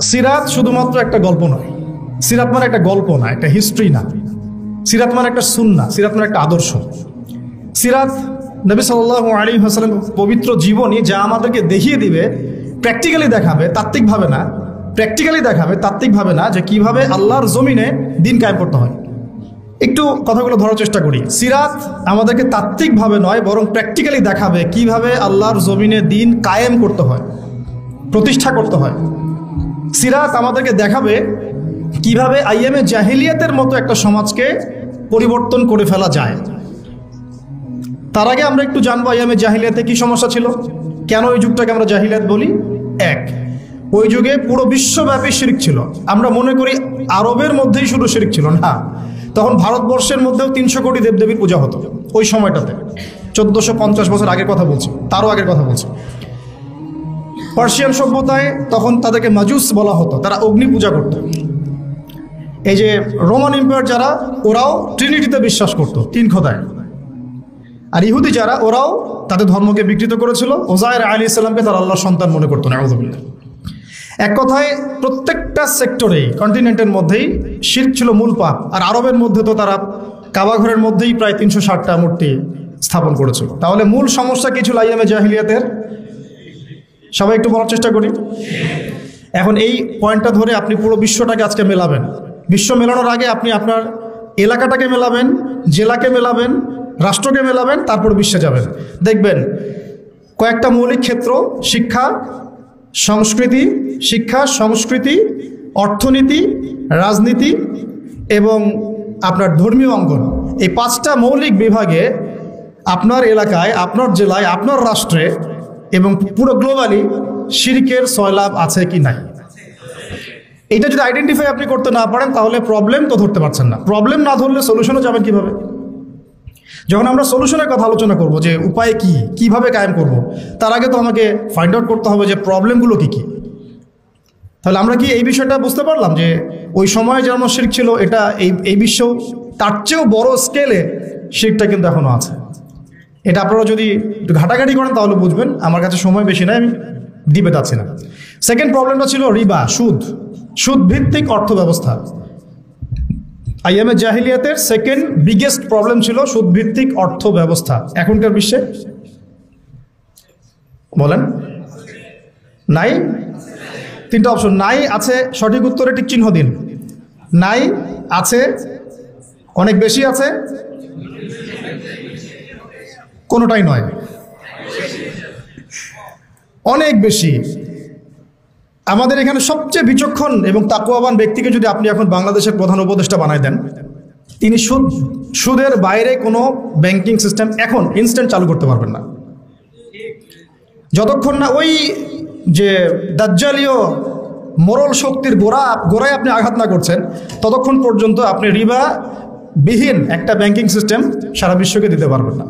সিরাত শুধুমাত্র একটা গল্প নয়, সিরাত মানে একটা গল্প না, একটা হিস্ট্রি না, সিরাত মানে একটা সুন্নাহ, সিরাত মানে একটা আদর্শ। সিরাত নবী সাল্লাল্লাহু আলাইহি ওয়াসাল্লাম পবিত্র জীবনী, যা আমাদেরকে দেখিয়ে দিবে, প্র্যাকটিক্যালি দেখাবে, তাত্ত্বিকভাবে না, প্র্যাকটিক্যালি দেখাবে, তাত্ত্বিকভাবে না, যে কিভাবে আল্লাহর জমিনে দিন কায়েম করতে হয়। একটু কথাগুলো ধরার চেষ্টা করি। সিরাত আমাদেরকে তাত্ত্বিকভাবে নয়, বরং প্র্যাকটিক্যালি দেখাবে কিভাবে আল্লাহর জমিনে দিন কায়েম করতে হয়, প্রতিষ্ঠা করতে হয়। সিরাত আমাদেরকে দেখাবে কিভাবে আইয়ামে জাহিলিয়াতের মতো একটা সমাজকে পরিবর্তন করে ফেলা যায়। তার আগে আমরা একটু জানবো আইয়ামে জাহিলিয়াতে কি সমস্যা ছিল, কেন ওই যুগটাকে আমরা জাহিলিয়াত বলি। এক, ওই যুগে পুরো বিশ্বব্যাপী শিরক ছিল। আমরা মনে করি আরবের মধ্যেই শুধু শিরক ছিল না, তখন ভারতবর্ষের মধ্যেও 300 কোটি দেবদেবীর পূজা হতো ওই সময়টাতে। 1450 বছর আগের কথা বলছি, তারও আগের কথা বলছি। পার্সিয়ান সভ্যতায় তখন তাদেরকে মাজুস বলা হতো, তারা অগ্নি পূজা করত। এই যে রোমান এম্পায়ার যারা, ওরাও ট্রিনিটিতে বিশ্বাস করত, 3 খোদায়। আর ইহুদি যারা, ওরাও তাদের ধর্মকে বিকৃত করেছিল। ওজায়ের আলাইহিস সালামকে তারা আল্লাহর সন্তান মনে করতো, নাউযুবিল্লাহ। এক কথায় প্রত্যেকটা সেক্টরেই, কন্টিনেন্টের মধ্যেই শিরক ছিল মূল পাপ। আর আরবের মধ্যে তো তারা কাবা ঘরের মধ্যেই প্রায় 360টা মূর্তি স্থাপন করেছিল। তাহলে মূল সমস্যা কি ছিল আইয়ামে জাহিলিয়াতের? সবাই একটু বলার চেষ্টা করি। এখন এই পয়েন্টটা ধরে আপনি পুরো বিশ্বটাকে আজকে মেলাবেন। বিশ্ব মেলানোর আগে আপনি আপনার এলাকাটাকে মেলাবেন, জেলাকে মেলাবেন, রাষ্ট্রকে মেলাবেন, তারপর বিশ্বে যাবেন। দেখবেন কয়েকটা মৌলিক ক্ষেত্র, শিক্ষা, সংস্কৃতি, অর্থনীতি, রাজনীতি এবং আপনার ধর্মীয় অঙ্গন, এই 5টা মৌলিক বিভাগে আপনার এলাকায়, আপনার জেলায়, আপনার রাষ্ট্রে এবং পুরো গ্লোবালি শিরকের সয়লাব আছে কি নাই। এটা যদি আইডেন্টিফাই আপনি করতে না পারেন, তাহলে প্রবলেম তো ধরতে পারছেন না। প্রবলেম না ধরলে সলিউশনে যাবেন কিভাবে? যখন আমরা সলিউশনের কথা আলোচনা করব, যে উপায় কি, কিভাবে কায়েম করব, তার আগে তো আমাকে ফাইন্ড আউট করতে হবে যে প্রবলেমগুলো কি কি। তাহলে আমরা কি এই বিষয়টা বুঝতে পারলাম যে ওই সময়ে যেমন শিরক ছিল, এটা এই বিশ্বেও তার চেয়েও বড় স্কেলে শিরকটা কিন্তু এখনও আছে। এটা আপনারা যদি একটু ঘাটাঘাটি করেন তাহলে বুঝবেন। আমার কাছে সময় বেশি নাই, আমি দিবে যাচ্ছি না। সেকেন্ড প্রবলেমটা ছিল রিবা, সুদ ভিত্তিক অর্থ ব্যবস্থা। আইয়ামে জাহিলিয়াতের সেকেন্ড বিগেস্ট প্রবলেম ছিল সুদ ভিত্তিক অর্থ ব্যবস্থা। এখনকার বিশ্বে বলেন নাই? 3টা অপশন নাই, আছে, সঠিক উত্তরে টিক চিহ্ন দিন। নাই, আছে, অনেক বেশি আছে, কোনোটাই নয়, অনেক বেশি। আমাদের এখানে সবচেয়ে বিচক্ষণ এবং তাকওয়াবান ব্যক্তিকে যদি আপনি এখন বাংলাদেশের প্রধান উপদেষ্টা বানাই দেন, তিনি সুদের বাইরে কোনো ব্যাংকিং সিস্টেম এখন ইনস্ট্যান্ট চালু করতে পারবেন না, যতক্ষণ না ওই যে দাজ্জালীয় মোরল শক্তির গোড়ায় আপনি আঘাত না করছেন, ততক্ষণ পর্যন্ত আপনি রিবা বিহীন একটা ব্যাংকিং সিস্টেম সারা বিশ্বকে দিতে পারবেন না।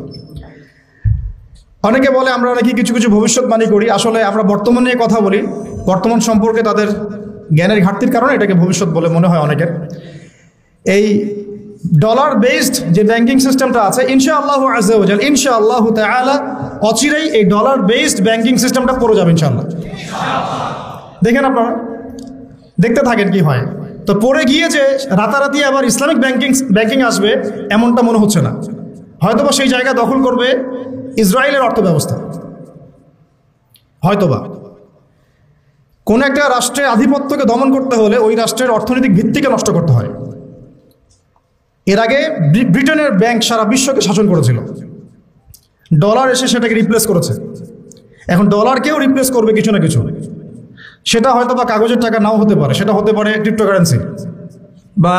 অনেকে বলে আমরা নাকি কিছু কিছু ভবিষ্যৎবাণী করি, আসলে আমরা বর্তমান নিয়ে কথা বলি। বর্তমান সম্পর্কে তাদের জ্ঞানের ঘাটতির কারণে এটাকে ভবিষ্যৎ বলে মনে হয় অনেকের। এই ডলার বেসড যে ব্যাংকিং সিস্টেমটা আছে, ইনশাআল্লাহু আযজা ওয়া জাল, ইনশাআল্লাহু তাআলা অচিরেই এই ডলার বেসড ব্যাংকিং সিস্টেমটা পড়ে যাবে ইনশাআল্লাহ। দেখেন আপনারা, দেখতে থাকেন কি হয়। তো পড়ে গিয়ে যে রাতারাতি আবার ইসলামিক ব্যাংকিং আসবে এমনটা মনে হচ্ছে না। হয়তোবা সেই জায়গা দখল করবে ইসরায়েলের অর্থ ব্যবস্থা। হয়তোবা কোন একটা রাষ্ট্রের আধিপত্যকে দমন করতে হলে ওই রাষ্ট্রের অর্থনৈতিক ভিত্তিকে নষ্ট করতে হয়। এর আগে ব্রিটেনের ব্যাংক সারা বিশ্বকে শাসন করেছিল, ডলার এসে সেটাকে রিপ্লেস করেছে। এখন ডলারকেও রিপ্লেস করবে কিছু না কিছু। সেটা হয়তো বা কাগজের টাকা নাও হতে পারে, সেটা হতে পারে ক্রিপ্টোকারেন্সি বা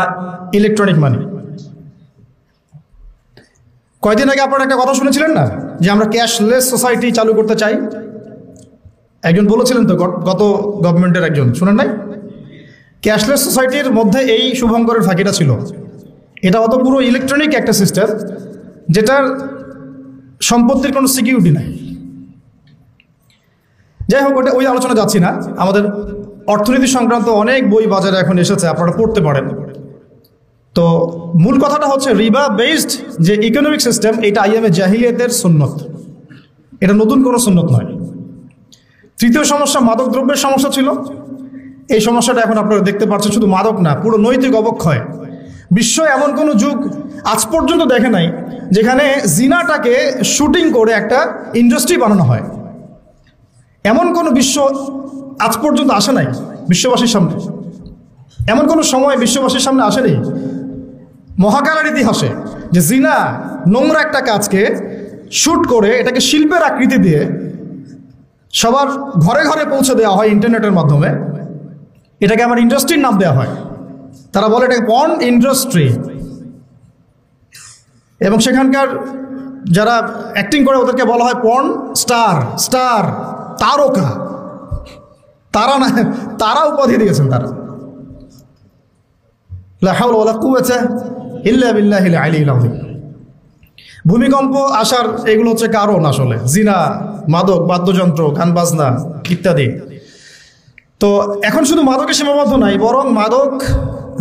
ইলেকট্রনিক মানি। কয়দিন আগে আপনারা একটা কথা শুনেছিলেন না, যে আমরা ক্যাশলেস সোসাইটি চালু করতে চাই? একজন বলেছিলেন তো, গত গভর্নমেন্টের একজন, শুনেন নাই? ক্যাশলেস সোসাইটির মধ্যে এই শুভঙ্করের ফাঁকিটা ছিল। এটা হতো পুরো ইলেকট্রনিক একটা সিস্টেম, যেটার সম্পত্তির কোনো সিকিউরিটি নাই। যাই হোক, ওটা ওই আলোচনা যাচ্ছি না। আমাদের অর্থনীতি সংক্রান্ত অনেক বই বাজারে এখন এসেছে, আপনারা পড়তে পারেন। তো মূল কথাটা হচ্ছে রিবা বেসড যে ইকোনমিক সিস্টেম, এটা আইয়ামে জাহিলিয়াতের সুন্নত, এটা নতুন কোনো সুন্নত নয়। তৃতীয় সমস্যা মাদক দ্রব্যের সমস্যা ছিল। এই সমস্যাটা এখন আপনারা দেখতে পাচ্ছেন, শুধু মাদক না, পুরো নৈতিক অবক্ষয়। বিশ্ব এমন কোনো যুগ আজ পর্যন্ত দেখে নাই যেখানে জিনাটাকে শুটিং করে একটা ইন্ডাস্ট্রি বানানো হয়। এমন কোনো বিশ্ব আজ পর্যন্ত আসে নাই বিশ্ববাসীর সামনে, এমন কোনো সময় বিশ্ববাসীর সামনে আসেনি মহাকালের ইতিহাসে যে জিনা নোংরা একটা কাজকে শুট করে এটাকে শিল্পের আকৃতি দিয়ে সবার ঘরে ঘরে পৌঁছে দেওয়া হয় ইন্টারনেটের মাধ্যমে। এটাকে আমার ইন্ডাস্ট্রির নাম দেওয়া হয়, তারা বলে এটাকে পর্ন ইন্ডাস্ট্রি। এবং সেখানকার যারা অ্যাক্টিং করে ওদেরকে বলা হয় পর্ন স্টার, তারকা। তারা না, তারা উপাধি দিয়েছেন তারা। লা হাওলা ওয়ালা কুওয়াতা ইল্লা বিল্লাহিল আলিয়্যিল আযীম। ভূমিকম্প আসার এগুলো হচ্ছে কারণ, আসলে জিনা, মাদক, বাদ্যযন্ত্র, গান বাজনা ইত্যাদি। তো এখন শুধু মাদকে সীমাবদ্ধ নাই, বরং মাদক,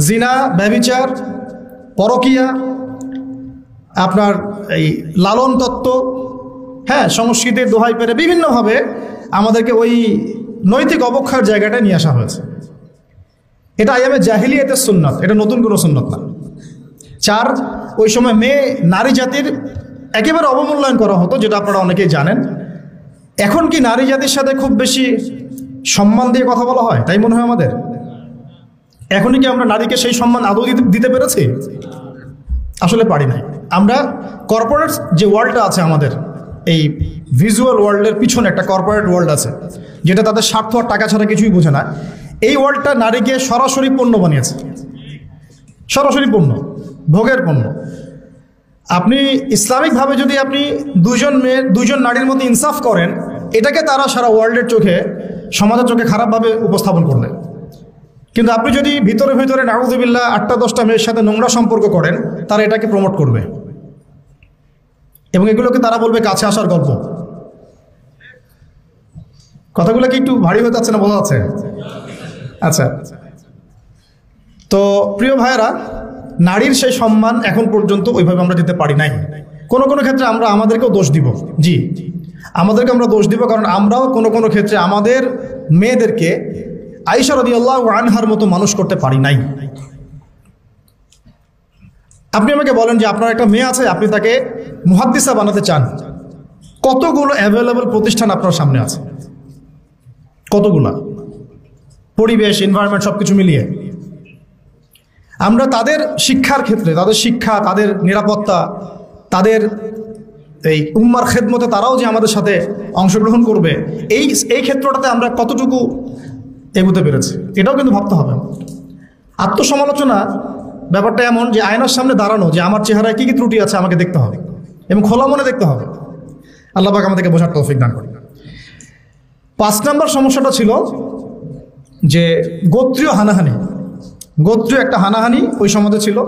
জিনা, ব্যভিচার, পরকীয়া, আপনার এই লালন তত্ত্ব, হ্যাঁ, সংস্কৃতির দোহাই পেরে বিভিন্নভাবে আমাদেরকে ওই নৈতিক অবক্ষয়ের জায়গাটায় নিয়ে আসা হয়েছে। এটা আইয়ামে জাহিলিয়াতের সুন্নাত, এটা নতুন কোনো সুন্নাত না। 4, ওই সময় মেয়ে নারী জাতির একেবারে অবমূল্যায়ন করা হতো, যেটা আপনারা অনেকেই জানেন। এখন কি নারী জাতির সাথে খুব বেশি সম্মান দিয়ে কথা বলা হয় তাই মনে হয় আমাদের? এখনই কি আমরা নারীকে সেই সম্মান আদৌ দিতে পেরেছি? আসলে পারি নাই। আমরা কর্পোরেট যে ওয়ার্ল্ডটা আছে আমাদের, এই ভিজুয়াল ওয়ার্ল্ডের পিছনে একটা কর্পোরেট ওয়ার্ল্ড আছে, যেটা তাদের স্বার্থ আর টাকা ছাড়া কিছুই বোঝে না। এই ওয়ার্ল্ডটা নারীকে সরাসরি পণ্য বানিয়েছে, সরাসরি পণ্য, ভোগের পণ্য। আপনি ইসলামিকভাবে যদি আপনি দুইজন নারীর মধ্যে ইনসাফ করেন, এটাকে তারা সারা ওয়ার্ল্ডের চোখে, সমাজের চোখে খারাপভাবে উপস্থাপন করলেন। কিন্তু আপনি যদি ভিতরে ভিতরে নাউযুবিল্লাহ 8টা-10টা মেয়ের সাথে নোংরা সম্পর্ক করেন, তারা এটাকে প্রমোট করবে এবং এগুলোকে তারা বলবে কাছে আসার গল্প। কথাগুলো কি একটু ভারী হয়ে যাচ্ছে না, বোঝা যাচ্ছে? আচ্ছা, তো প্রিয় ভাইয়েরা, নারীর সেই সম্মান এখন পর্যন্ত ওইভাবে আমরা দিতে পারি নাই। কোনো কোনো ক্ষেত্রে আমরা আমাদেরকেও দোষ দিব, জি, আমাদেরকে আমরা দোষ দিব, কারণ আমরাও কোনো কোনো ক্ষেত্রে আমাদের মেয়েদেরকে আয়েশা রাদিয়াল্লাহু আনহার মতো মানুষ করতে পারি নাই। আপনি আমাকে বলেন যে আপনার একটা মেয়ে আছে, আপনি তাকে মুহাদ্দিসা বানাতে চান, কতগুলো অ্যাভেলেবল প্রতিষ্ঠান আপনার সামনে আছে, কতগুলা, পরিবেশ, এনভায়রনমেন্ট সব কিছু মিলিয়ে। আমরা তাদের শিক্ষার ক্ষেত্রে, তাদের শিক্ষা, তাদের নিরাপত্তা, তাদের এই উম্মার খেদমতে তারাও যে আমাদের সাথে অংশগ্রহণ করবে, এই ক্ষেত্রটাতে আমরা কতটুকু এগোতে পেরেছি, এটাও কিন্তু ভাবতে হবে। আত্মসমালোচনা ব্যাপারটা এমন যে আয়নার সামনে দাঁড়ানো, যে আমার চেহারায় কী কী ত্রুটি আছে আমাকে দেখতে হবে এবং খোলা মনে দেখতে হবে। আল্লাহ পাক আমাদেরকে বোঝার তৌফিক দান করেন। 5 নম্বর সমস্যাটা ছিল যে গোত্রীয় হানাহানি। গোত্রীয় একটা হানাহানি ওই সমাজে ছিল।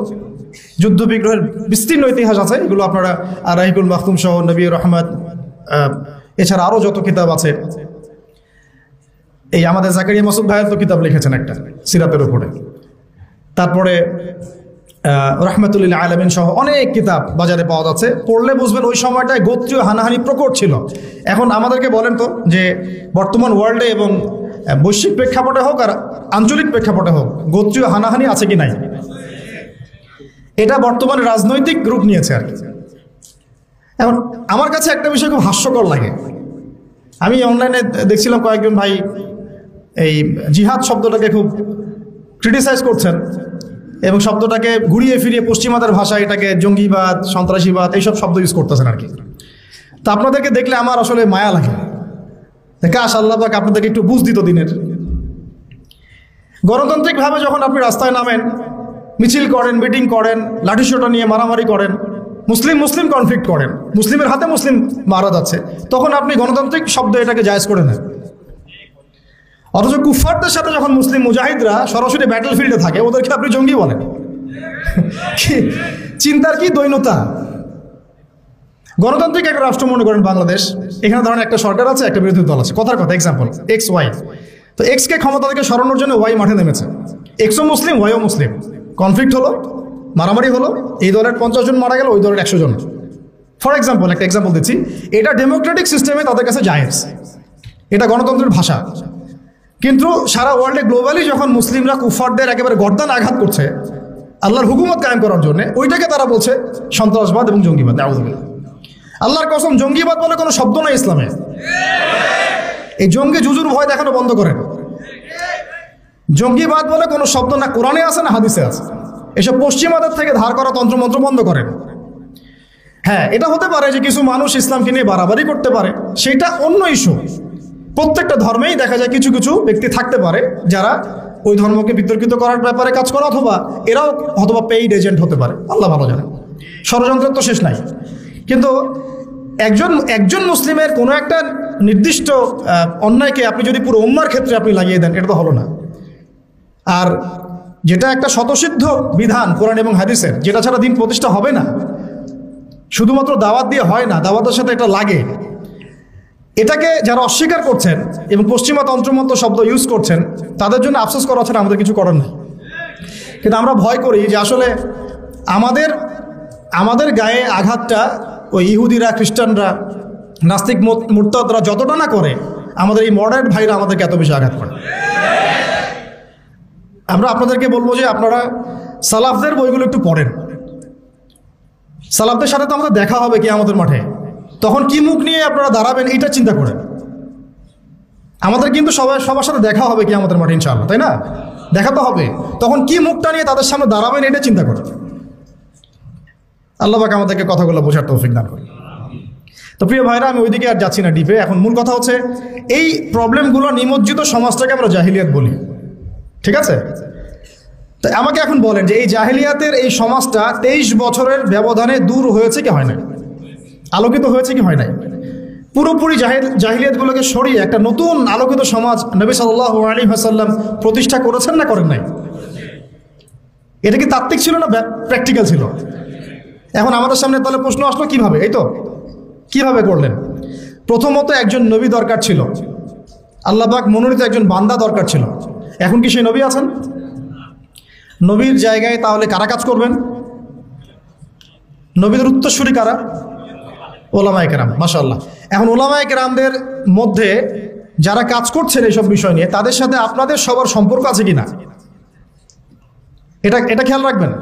যুদ্ধ বিগ্রহের বিস্তীর্ণ ইতিহাস আছে, এগুলো আপনারা রাহিকুল মাখতুম সহ, নবী রহমত, এছাড়া আরও যত কিতাব আছে। এই আমাদের জাকারিয়া মাসুদ ভাইয়ের তো কিতাব লিখেছেন একটা সিরাতের উপরে, তারপরে রহমতুল্লাহ আলামিন সহ অনেক কিতাব বাজারে পাওয়া যাচ্ছে। পড়লে বুঝবেন ওই সময়টায় গোত্রীয় হানাহানি প্রকট ছিল। এখন আমাদেরকে বলেন তো যে বর্তমান ওয়ার্ল্ডে এবং বৈশ্বিক প্রেক্ষাপটে হোক আর আঞ্চলিক প্রেক্ষাপটে হোক, গোত্রীয় হানাহানি আছে কি নাই? এটা বর্তমানে রাজনৈতিক রূপ নিয়েছে আর কি। এখন আমার কাছে একটা বিষয় খুব হাস্যকর লাগে। আমি অনলাইনে দেখছিলাম কয়েকজন ভাই এই জিহাদ শব্দটাকে খুব ক্রিটিসাইজ করছেন এবং শব্দটাকে ঘুরিয়ে ফিরিয়ে পশ্চিমাদের ভাষায় এটাকে জঙ্গিবাদ, সন্ত্রাসীবাদ এইসব শব্দ ইউজ করতেছেন আর কি। তো আপনাদেরকে দেখলে আমার আসলে মায়া লাগে। কাশ আল্লাহ পাক আপনাদেরকে একটু বুঝ দিত দিনের। গণতান্ত্রিকভাবে যখন আপনি রাস্তায় নামেন, মিছিল করেন, মিটিং করেন, লাঠিসোঁটা নিয়ে মারামারি করেন, মুসলিম কনফ্লিক্ট করেন, মুসলিমের হাতে মুসলিম মারা যাচ্ছে, তখন আপনি গণতান্ত্রিক শব্দ এটাকে জায়েজ করে নেন। অথচ কুফফারদের সাথে যখন মুসলিম মুজাহিদরা সরাসরি ব্যাটল ফিল্ডে থাকে, ওদেরকে আপনি জঙ্গি বলেন। চিন্তার কি দৈন্যতা! গণতান্ত্রিক একটা রাষ্ট্র মনে করেন বাংলাদেশ, এখানে ধরেন একটা সরকার আছে, একটা বিরোধী দল আছে, কথার কথা, এক্সাম্পল এক্স ওয়াই। তো এক্সকে ক্ষমতা থেকে সরানোর জন্য ওয়াই মাঠে নেমেছে। এক্সও মুসলিম, ওয়াইও মুসলিম, কনফ্লিক্ট হলো, মারামারি হলো, এই দলের 50 জন মারা গেল, ওই দলের 100 জন। ফর এক্সাম্পল, একটা এক্সাম্পল দিচ্ছি, এটা ডেমোক্রেটিক সিস্টেমে তাদের কাছে জায়েজ, এটা গণতন্ত্রের ভাষা। কিন্তু সারা ওয়ার্ল্ডে গ্লোবালি যখন মুসলিমরা কুফারদের একেবারে গর্দান আঘাত করছে আল্লাহর হুকুমত কায়েম করার জন্য, ওইটাকে তারা বলছে সন্ত্রাসবাদ এবং জঙ্গিবাদ। নাউযুবিল্লাহ। আল্লাহর কসম, জঙ্গিবাদ বলে কোনো শব্দ নাই ইসলামে। এই জঙ্গি জুজুর ভয় দেখানো বন্ধ করেন। জঙ্গিবাদ বলে কোনো শব্দ না কোরআনে আছে না হাদিসে আছে। এসব পশ্চিমাদের থেকে ধার করা তন্ত্রমন্ত্র বন্ধ করেন। হ্যাঁ, এটা হতে পারে যে কিছু মানুষ ইসলামকে নিয়ে বাড়াবাড়ি করতে পারে, সেটা অন্য ইস্যু। প্রত্যেকটা ধর্মেই দেখা যায় কিছু কিছু ব্যক্তি থাকতে পারে যারা ওই ধর্মকে বিতর্কিত করার ব্যাপারে কাজ করে, অথবা এরাও অথবা পেইড এজেন্ট হতে পারে, আল্লাহ ভালো জানে। ষড়যন্ত্রের তো শেষ নাই। কিন্তু একজন মুসলিমের কোনো একটা নির্দিষ্ট অন্যায়কে আপনি যদি পুরো উম্মার ক্ষেত্রে আপনি লাগিয়ে দেন, এটা তো হলো না। আর যেটা একটা স্বতঃসিদ্ধ বিধান কোরআন এবং হাদিসের, যেটা ছাড়া দিন প্রতিষ্ঠা হবে না, শুধুমাত্র দাওয়াত দিয়ে হয় না, দাওয়াতের সাথে এটা লাগে, এটাকে যারা অস্বীকার করছেন এবং পশ্চিমা তন্ত্রমন্ত্র শব্দ ইউজ করছেন, তাদের জন্য আফসোস করা ছাড়া আমাদের কিছু করার নেই। কিন্তু আমরা ভয় করি যে আসলে আমাদের গায়ে আঘাতটা ওই ইহুদিরা, খ্রিস্টানরা, নাস্তিক মুরতাদরা যতটা না করে, আমাদের এই মডার্ন ভাইরা আমাদেরকে এত বেশি আঘাত করে। আমরা আপনাদেরকে বলবো যে আপনারা সালাফদের বইগুলো একটু পড়েন। সালাফদের সাথে তো আমাদের দেখা হবে কিয়ামতের মাঠে, তখন কি মুখ নিয়ে আপনারা দাঁড়াবেন এইটা চিন্তা করেন। আমাদের কিন্তু সবার সাথে দেখা হবে কিয়ামতের মাঠে ইনশাআল্লাহ, তাই না? দেখা তো হবে, তখন কি মুখটা নিয়ে তাদের সামনে দাঁড়াবেন এটা চিন্তা করেন। আল্লাহ পাক আমাদেরকে কথাগুলো বোঝার তৌফিক দান করেন। তো প্রিয় ভাইরা, আমি ওইদিকে আর যাচ্ছি না ডিপে। এখন মূল কথা হচ্ছে এই প্রবলেমগুলো নিমজ্জিত সমাজটাকে আমরা জাহিলিয়াত বলি, ঠিক আছে? তো আমাকে এখন বলেন যে এই জাহিলিয়াতের এই সমাজটা 23 বছরের ব্যবধানে দূর হয়েছে কি হয় নাই? আলোকিত হয়েছে কি হয় নাই? পুরোপুরি জাহিলিয়াতগুলোকে সরিয়ে একটা নতুন আলোকিত সমাজ নবী সাল্লাল্লাহু আলাইহি ওয়াসাল্লাম প্রতিষ্ঠা করেছেন না করেন নাই? এটা কি তাত্ত্বিক ছিল না প্র্যাকটিক্যাল ছিল? এখন আমাদের সামনে তাহলে প্রশ্ন আসলো, কিভাবে? এই তো কিভাবে করলেন? প্রথমত একজন নবী দরকার ছিল, আল্লাহ পাক মনোনীত একজন বান্দা দরকার ছিল। এখন কি সেই নবী আছেন? নবীর জায়গায় তাহলে কারা কাজ করবেন? নবীদের উত্তরসূরি কারা? ওলামায়ে কেরাম। মাশাআল্লাহ। এখন ওলামায়ে কেরামদের মধ্যে যারা কাজ করছেন এইসব বিষয় নিয়ে, তাদের সাথে আপনাদের সবার সম্পর্ক আছে কিনা এটা খেয়াল রাখবেন।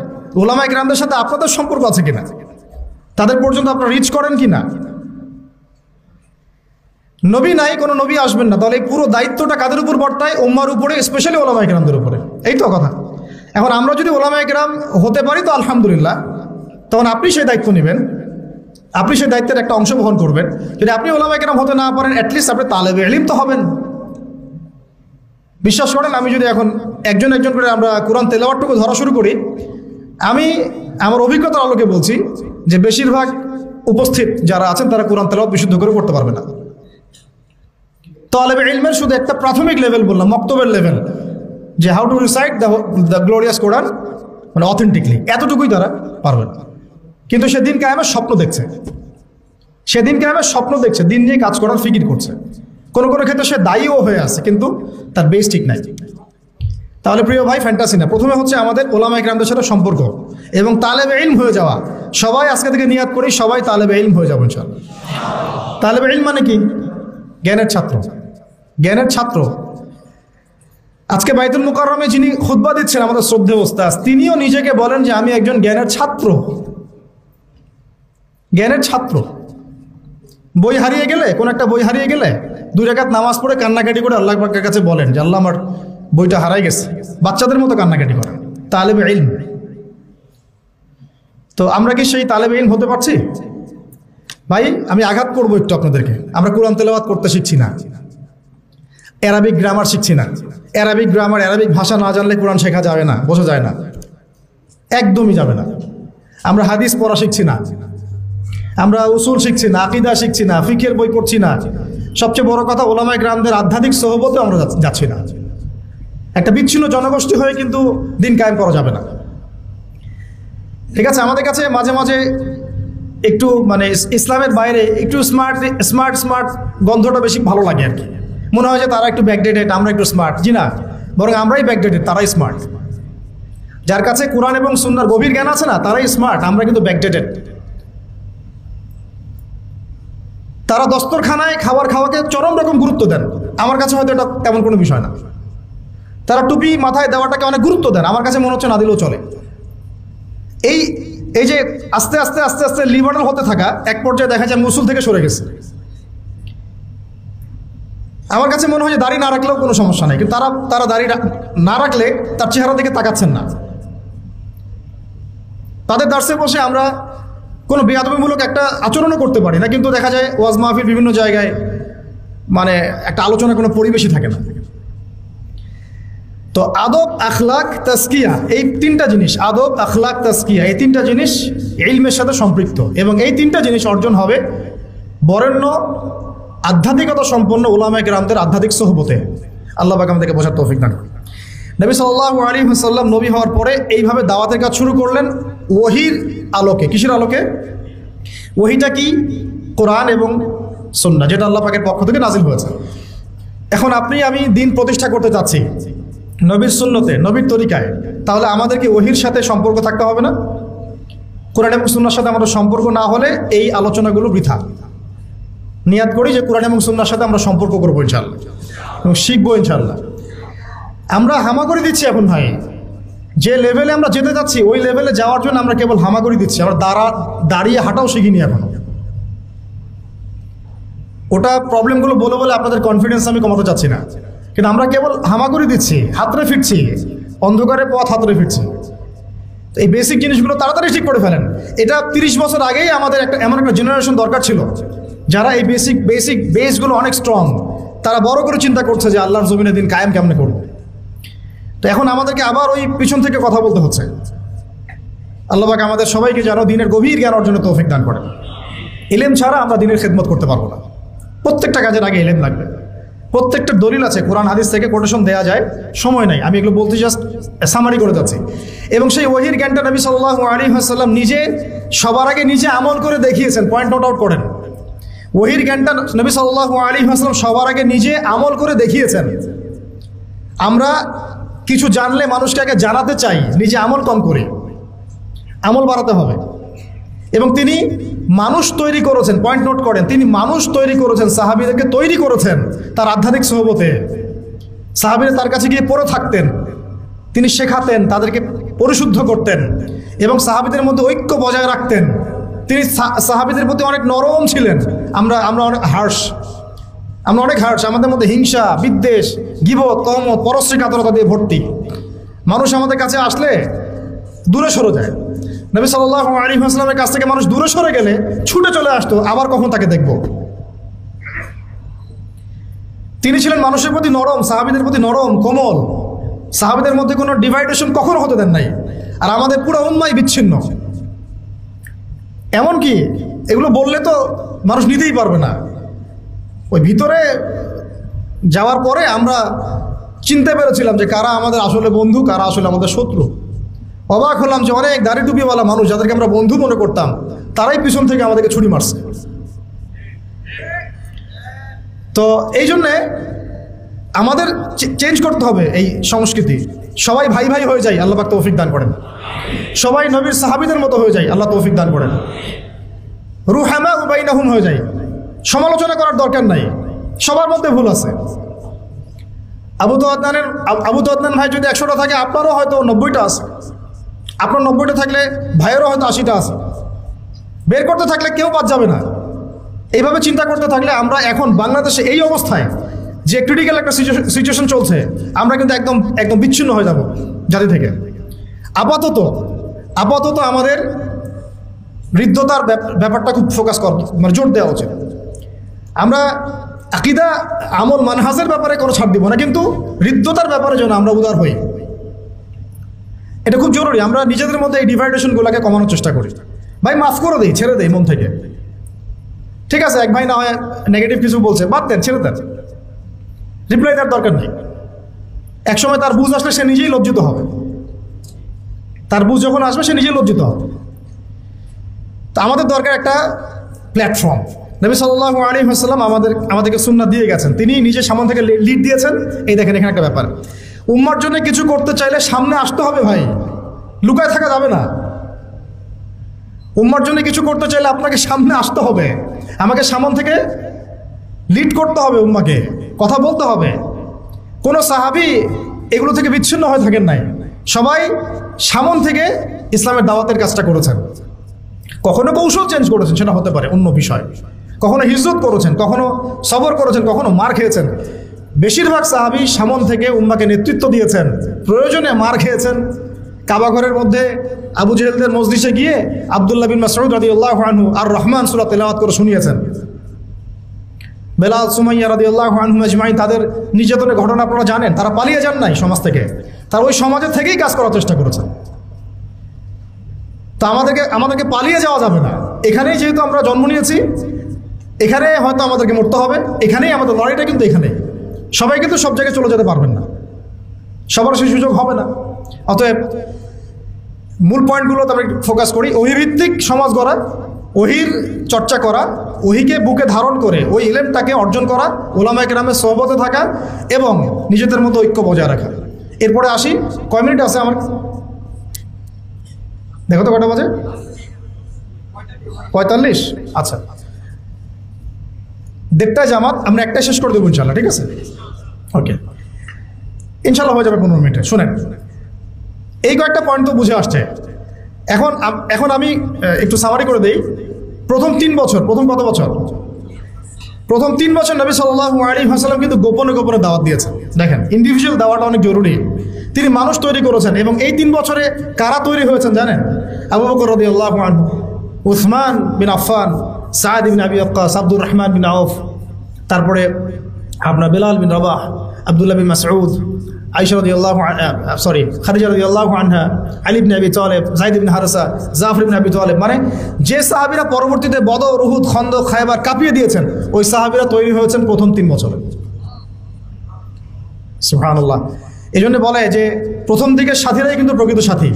ওলামায়ে কেরামদের সাথে আপনাদের সম্পর্ক আছে কিনা, তাদের পর্যন্ত আপনারা রিচ করেন কিনা। নবী নাই, কোনো নবী আসবেন না, তাহলে এই পুরো দায়িত্বটা কাদের উপর বর্তায়? উম্মার উপরে, স্পেশালি ওলামায়ে কেরামদের উপরে। এই তো কথা। এখন আমরা যদি ওলামায়ে কেরাম হতে পারি তো আলহামদুলিল্লাহ, তখন আপনি সেই দায়িত্ব নেবেন, আপনি সেই দায়িত্বের একটা অংশ বহন করবেন। যদি আপনি ওলামায়ে কেরাম হতে না পারেন, অ্যাটলিস্ট আপনি তালেবে ইলম তো হবেন। বিশ্বাস করেন, আমি যদি এখন একজন করে আমরা কোরআন তেলাওয়াতটুকু ধরা শুরু করি, আমি আমার অভিজ্ঞতার আলোকে বলছি যে বেশিরভাগ উপস্থিত যারা আছেন তারা কোরআন তেলাওয়াত বিশুদ্ধ করে পড়তে পারবে না। তালেবে ইলমের শুধু একটা প্রাথমিক লেভেল বললাম, মক্তবের লেভেল, যে how to recite the glorious Quran মানে অথেন্টিকলি, এতটুকুই তারা পারবে না। কিন্তু সে দিন কায়েমের স্বপ্ন দেখছে, দিন নিয়ে কাজ করার ফিকির করছে। কোনো ক্ষেত্রে সে দায়ীও হয়ে আছে, কিন্তু তার বেস ঠিক নাই। তাহলে প্রিয় ভাই, ফ্যান্টাসি না। প্রথমে হচ্ছে আমাদের ওলামায়ে কেরামদের সাথে সম্পর্ক এবং তালেবে ইলম হয়ে যাওয়া। সবাই আজকে থেকে নিয়াত করি, সবাই তালেবে ইলম হয়ে যাবো ইনশাআল্লাহ। তালেবে ইলম মানে কি? জ্ঞানের ছাত্র। আজকে বাইতুল মুকাররমে যিনি খুতবা দিচ্ছেন, আমাদের শ্রদ্ধেয় ওস্তাদ, তিনিও নিজেকে বলেন যে আমি একজন জ্ঞানের ছাত্র। বই হারিয়ে গেলে, কোন একটা বই হারিয়ে গেলে 2 রাকাত নামাজ পড়ে কান্নাকাটি করে আল্লাহ পাকের কাছে বলেন যে আল্লাহ, আমার বইটা হারাই গেছে। বাচ্চাদের মতো কান্নাকাটি করেন। তালেবে ইলম। তো আমরা কি সেই তালেবে ইলম হতে পারছি? ভাই, আমি আঘাত করবো একটু আপনাদেরকে। আমরা কোরআন তেলাওয়াত করতে শিখছি না, অ্যারাবিক গ্রামার শিখছি না। অ্যারাবিক ভাষা না জানলে কোরআন শেখা যাবে না, বোঝা যায় না, একদমই যাবে না। আমরা হাদিস পড়া শিখছি না, আমরা উসুল শিখছি না, আকীদা শিখছি না, ফিকহের বই পড়ছি না। সবচেয়ে বড় কথা, ওলামায়ে কেরামদের আধ্যাত্মিক সোহবতে আমরা যাচ্ছি না। একটা বিচ্ছিন্ন জনগোষ্ঠী হয়ে কিন্তু দিন কায়েম করা যাবে না। ঠিক আছে, আমাদের কাছে মাঝে মাঝে একটু মানে ইসলামের বাইরে একটু স্মার্ট গন্ধটা বেশি ভালো লাগে আর কি। মনে হয় যে তারা একটু ব্যাকডেটেড, আমরা একটু স্মার্ট। জি না, বরং আমরাই ব্যাকডেটেড, তারাই স্মার্ট। যার কাছে কোরআন এবং সুন্নাহর গভীর জ্ঞান আছে না, তারাই স্মার্ট, আমরা কিন্তু ব্যাকডেটেড। তারা দস্তরখানায় খাওয়াকে চরম রকম গুরুত্ব দেন, আমার কাছে হয়তো এটা তেমন কোনো বিষয় না। তারা টুপি মাথায় দেওয়াটাকে অনেক গুরুত্ব দেন, আমার কাছে মনে হচ্ছে না দিলেও চলে। এই এই যে আস্তে আস্তে আস্তে আস্তে লিবারাল হতে থাকা, এক পর্যায়ে দেখা যায় মুসুল থেকে সরে গেছে। আমার কাছে মনে হয় যে দাড়ি না রাখলেও কোনো সমস্যা নেই, কিন্তু তারা দাড়ি না রাখলে তার চেহারা দিকে তাকাচ্ছেন না। তাদের দার্সে বসে আমরা কোনো বেয়াদবিমূলক একটা আচরণও করতে পারি না, কিন্তু দেখা যায় ওয়াজ মাহফিল বিভিন্ন জায়গায় মানে একটা আলোচনা কোনো পরিবেশই থাকে না। তো আদব, আখলাক, তাজকিয়া, এই তিনটা জিনিস, আদব, আখলাক, তাজকিয়া, এই তিনটা জিনিস ইলমের সাথে সম্পৃক্ত, এবং এই তিনটা জিনিস অর্জন হবে বরেণ্য আধ্যাত্মিকতা সম্পন্ন উলামায়ে কেরামদের আধ্যাত্মিক সোহবতে। আল্লাহ পাক আমাদেরকে বোঝার তৌফিক দান করুন। নবী সাল্লাল্লাহু আলাইহি ওয়াসাল্লাম নবী হওয়ার পরে এইভাবে দাওয়াতের কাজ শুরু করলেন ওহীর আলোকে। কিসের আলোকে? ওহীটা কি? কোরআন এবং সুন্নাহ, যেটা আল্লাহ পাকের পক্ষ থেকে নাজিল হয়েছে। এখন আপনি আমি দিন প্রতিষ্ঠা করতে চাচ্ছি নবীর সুন্নতে, নবীর তরিকায়, তাহলে আমাদেরকে ওহীর সাথে সম্পর্ক থাকতে হবে না? কোরআন এবং সুন্নাহর সাথে আমাদের সম্পর্ক না হলে এই আলোচনাগুলো বৃথা। নিয়াত করি যে কোরআন এবং সুন্নাহর সাথে আমরা সম্পর্ক করবো ইনশাআল্লাহ এবং শিখবো ইনশাআল্লাহ। আমরা হামাগুড়ি দিচ্ছি এখন ভাই, যে লেভেলে আমরা যেতে যাচ্ছি ওই লেভেলে যাওয়ার জন্য আমরা কেবল হামাগুড়ি দিচ্ছি, আমরা দাঁড়িয়ে হাঁটাও শিখিনি এখনো। ওটা প্রবলেমগুলো বলে বলে আপনাদের কনফিডেন্স আমি কমাতে চাচ্ছি না, কিন্তু আমরা কেবল হামাগুড়ি দিচ্ছি, হাতড়ে ফিরছি, অন্ধকারে পথ হাতড়ে ফিরছি। তো এই বেসিক জিনিসগুলো তাড়াতাড়ি ঠিক করে ফেলেন। এটা 30 বছর আগেই আমাদের এমন একটা জেনারেশন দরকার ছিল যারা এই বেসিক বেসগুলো অনেক স্ট্রং, তারা বড় করে চিন্তা করছে যে আল্লাহর জমিনে দিন কায়েম কেমনে করব। তো এখন আমাদেরকে আবার ওই পিছন থেকে কথা বলতে হচ্ছে। আল্লাহ পাক আমাদের সবাইকে যেন দিনের গভীর জ্ঞান অর্জনের তৌফিক দান করেন। ইলম ছাড়া আমরা দিনের খেদমত করতে পারবো না। প্রত্যেকটা কাজের আগে ইলম লাগবে। প্রত্যেকটা দলিল আছে, কোরআন হাদিস থেকে কোটেশন দেওয়া যায়, সময় নাই, আমি এগুলো বলতে জাস্ট সামারি করে যাচ্ছি। এবং সেই ওহীর জ্ঞানটা নবী সাল্লাল্লাহু আলাইহি ওয়াসাল্লাম নিজে সবার আগে নিজে আমল করে দেখিয়েছেন। পয়েন্ট নোট আউট করেন, ওহীর জ্ঞানটা নবী সাল্লাল্লাহু আলাইহি ওয়াসাল্লাম সবার আগে নিজে আমল করে দেখিয়েছেন। আমরা কিছু জানলে মানুষকে আগে জানাতে চাই, নিজে আমল কম করে, আমল বাড়াতে হবে। এবং তিনি মানুষ তৈরি করেছেন, পয়েন্ট নোট করেন, তিনি মানুষ তৈরি করেছেন, সাহাবীদেরকে তৈরি করেছেন তার আধ্যাত্মিক সোহবতে। সাহাবীরা তার কাছে গিয়ে পড়ে থাকতেন, তিনি শেখাতেন, তাদেরকে পরিশুদ্ধ করতেন এবং সাহাবীদের মধ্যে ঐক্য বজায় রাখতেন। তিনি সাহাবীদের প্রতি অনেক নরম ছিলেন। আমরা অনেক হার্শ, আমাদের মধ্যে হিংসা, বিদ্বেষ, গীবত, তহমত, পরশ্রী কাতরতা দিয়ে ভর্তি। মানুষ আমাদের কাছে আসলে দূরে সরে যায়। নবী সাল্লাল্লাহু আলাইহি ওয়াসাল্লামের কাছ থেকে মানুষ দূরে সরে গেলে ছুটে চলে আসতো, আবার কখন তাকে দেখব। তিনি ছিলেন মানুষের প্রতি নরম, সাহাবীদের প্রতি নরম, কোমল। সাহাবীদের মধ্যে কোনো ডিভাইডেশন কখনো হতে দেন নাই। আর আমাদের পুরো উম্মাই বিচ্ছিন্ন। এমনকি এগুলো বললে তো মানুষ নিতেই পারবে না। ওই ভিতরে যাওয়ার পরে আমরা চিনতে পেরেছিলাম যে কারা আমাদের আসলে বন্ধু, কারা আসলে আমাদের শত্রু। অবাক হলাম যে অনেক দাড়ি টুপিওয়ালা মানুষ যাদেরকে আমরা বন্ধু মনে করতাম, তারাই পিছন থেকে আমাদেরকে ছুরি মারছে। তো এই জন্যে আমাদের চেঞ্জ করতে হবে এই সংস্কৃতি। সবাই ভাই ভাই হয়ে যায়, আল্লাহ পাক তৌফিক দান করেন। সবাই নবীর সাহাবীদের মতো হয়ে যায়, আল্লাহ তৌফিক দান করেন। রুহামা বাইনাহুম হয়ে যায়, সমালোচনা করার দরকার নাই, সবার মধ্যে ভুল আছে। আবু তোয়াদ্দান ভাই যদি 100টা থাকে, আপনারও হয়তো 90টা আছে। আপনার 90টা থাকলে ভাইয়েরও হয়তো 80টা আছে। বের করতে থাকলে কেউ বাদ যাবে না। এইভাবে চিন্তা করতে থাকলে আমরা এখন বাংলাদেশে এই অবস্থায় যে ক্রিটিক্যাল একটা সিচুয়েশন চলছে, আমরা কিন্তু একদম বিচ্ছিন্ন হয়ে যাব জাতি থেকে। আপাতত আমাদের হৃদ্যতার ব্যাপারটা খুব ফোকাস মানে জোর দেওয়া উচিত। আমরা আকীদা, আমল, মানহাজের ব্যাপারে কোনো ছাড় দিব না, কিন্তু হৃদ্যতার ব্যাপারে যেন আমরা উদার হই, এটা খুব জরুরি। আমরা নিজেদের মধ্যে এই ডিভাইডেশনগুলোকে কমানোর চেষ্টা করি। ভাই মাফ করে দিই, ছেড়ে দেই মন থেকে। ঠিক আছে, এক ভাই না হয় নেগেটিভ কিছু বলছে, বাদ দেন, ছেড়ে দেন, রিপ্লাই দেওয়ার দরকার নেই। একসময় তার বুঝ আসলে সে নিজেই লজ্জিত হবে। তার বুঝ যখন আসবে সে নিজেই লজ্জিত হবে। তো আমাদের দরকার একটা প্ল্যাটফর্ম। নবী সাল্লাল্লাহু আলাইহি ওয়াসাল্লাম আমাদেরকে সুন্নাহ দিয়ে গেছেন, তিনি নিজে সামনে থেকে লিড দিয়েছেন। এই দেখেন, এখানে একটা ব্যাপার, উম্মার জন্য কিছু করতে চাইলে সামনে আসতে হবে ভাই, লুকায় থাকা যাবে না। উম্মার জন্য কিছু করতে চাইলে আপনাকে সামনে আসতে হবে, আমাকে সামনে থেকে লিড করতে হবে উম্মাকে। কথা বলতে হবে। কোনো সাহাবী এগুলো থেকে বিচ্ছিন্ন হয়ে থাকেন নাই, সবাই সামন থেকে ইসলামের দাওয়াতের কাজটা করেছেন। কখনো কৌশল চেঞ্জ করেছেন, সেটা হতে পারে অন্য বিষয়, কখনো হিজরত করেছেন, কখনো সবর করেছেন, কখনো মার খেয়েছেন। বেশিরভাগ সাহাবী সামন থেকে উম্মাকে নেতৃত্ব দিয়েছেন, প্রয়োজনে মার খেয়েছেন। কাবা ঘরের মধ্যে আবু জেহেলদের মজলিসে গিয়ে আব্দুল্লাহ বিন মাসউদ রাদিয়াল্লাহু আনহু আর রহমান সূরা তেলাওয়াত করে শুনিয়েছেন। বেলাল, সুমাইয়া রাদিয়াল্লাহু আনহুম আজমাইন তাদের নির্যাতনের ঘটনা আপনারা জানেন। তারা পালিয়ে যান নাই সমাজ থেকে, তারা ওই সমাজের থেকেই কাজ করার চেষ্টা করেছেন। তো আমাদেরকে পালিয়ে যাওয়া যাবে না। এখানেই যেহেতু আমরা জন্ম নিয়েছি, এখানে হয়তো আমাদেরকে মরতে হবে, এখানেই আমাদের লড়াইটা কিন্তু এখানেই। সবাই কিন্তু সব জায়গায় চলে যেতে পারবেন না, সবার সেই সুযোগ হবে না। অতএব মূল পয়েন্টগুলো আমরা ফোকাস করি। ওহীভিত্তিক সমাজ গড়া, ওহীর চর্চা করা, ওহীকে বুকে ধারণ করে ওই ইলমটাকে অর্জন করা, ওলামায়ে কেরামের সোহবতে থাকা এবং নিজেদের মতো ঐক্য বজায় রাখা। এরপরে আসি, কয় মিনিট আছে আমার? দেখো তো কটা বাজে? 45। আচ্ছা, দেড়টায় জামাত, আমরা একটাই শেষ করে দেবো ইনশাল্লাহ, ঠিক আছে? ওকে, ইনশাল্লাহ হয়ে যাবে 15 মিনিটে। শোনেন, এই কয়েকটা পয়েন্ট তো বুঝে আসছে। এখন আমি একটু সামারি করে দেই। প্রথম 3 বছর, প্রথম কত বছর? প্রথম 3 বছর নবী সাল্লাল্লাহু আলাইহি ওয়াসাল্লাম কিন্তু গোপনে গোপনে দাওয়াত দিয়েছেন। দেখেন, ইন্ডিভিজুয়াল দাওয়াটা অনেক জরুরি। তিনি মানুষ তৈরি করেছেন, এবং এই 3 বছরে কারা তৈরি হয়েছেন জানেন? আবু বকর রাদিয়াল্লাহু আনহু, উসমান বিন আফফান, সাদ ইবনে আবি ওয়াক্কাস, আব্দুর রহমান বিন আউফ, তারপরে আপনার বেলাল বিন রাবাহ, আব্দুল্লাহ বিন মাসউদ, আয়েশা রাদিয়াল্লাহু খাদিজা রাদিয়াল্লাহু আনহা, আলী ইবনে আবি তালেব, যায়েদ ইবনে হারেসা, জাফর ইবনে আবি তালেব। মানে যে সাহাবীরা পরবর্তীতে বদর, উহুদ, খন্দক, খায়বার কাঁপিয়ে দিয়েছেন, ওই সাহাবীরা তৈরি হয়েছেন প্রথম 3 বছরে। সুবহানাল্লাহ। এই জন্য বলে যে প্রথম দিকের সাথীরাই কিন্তু প্রকৃত সাথী,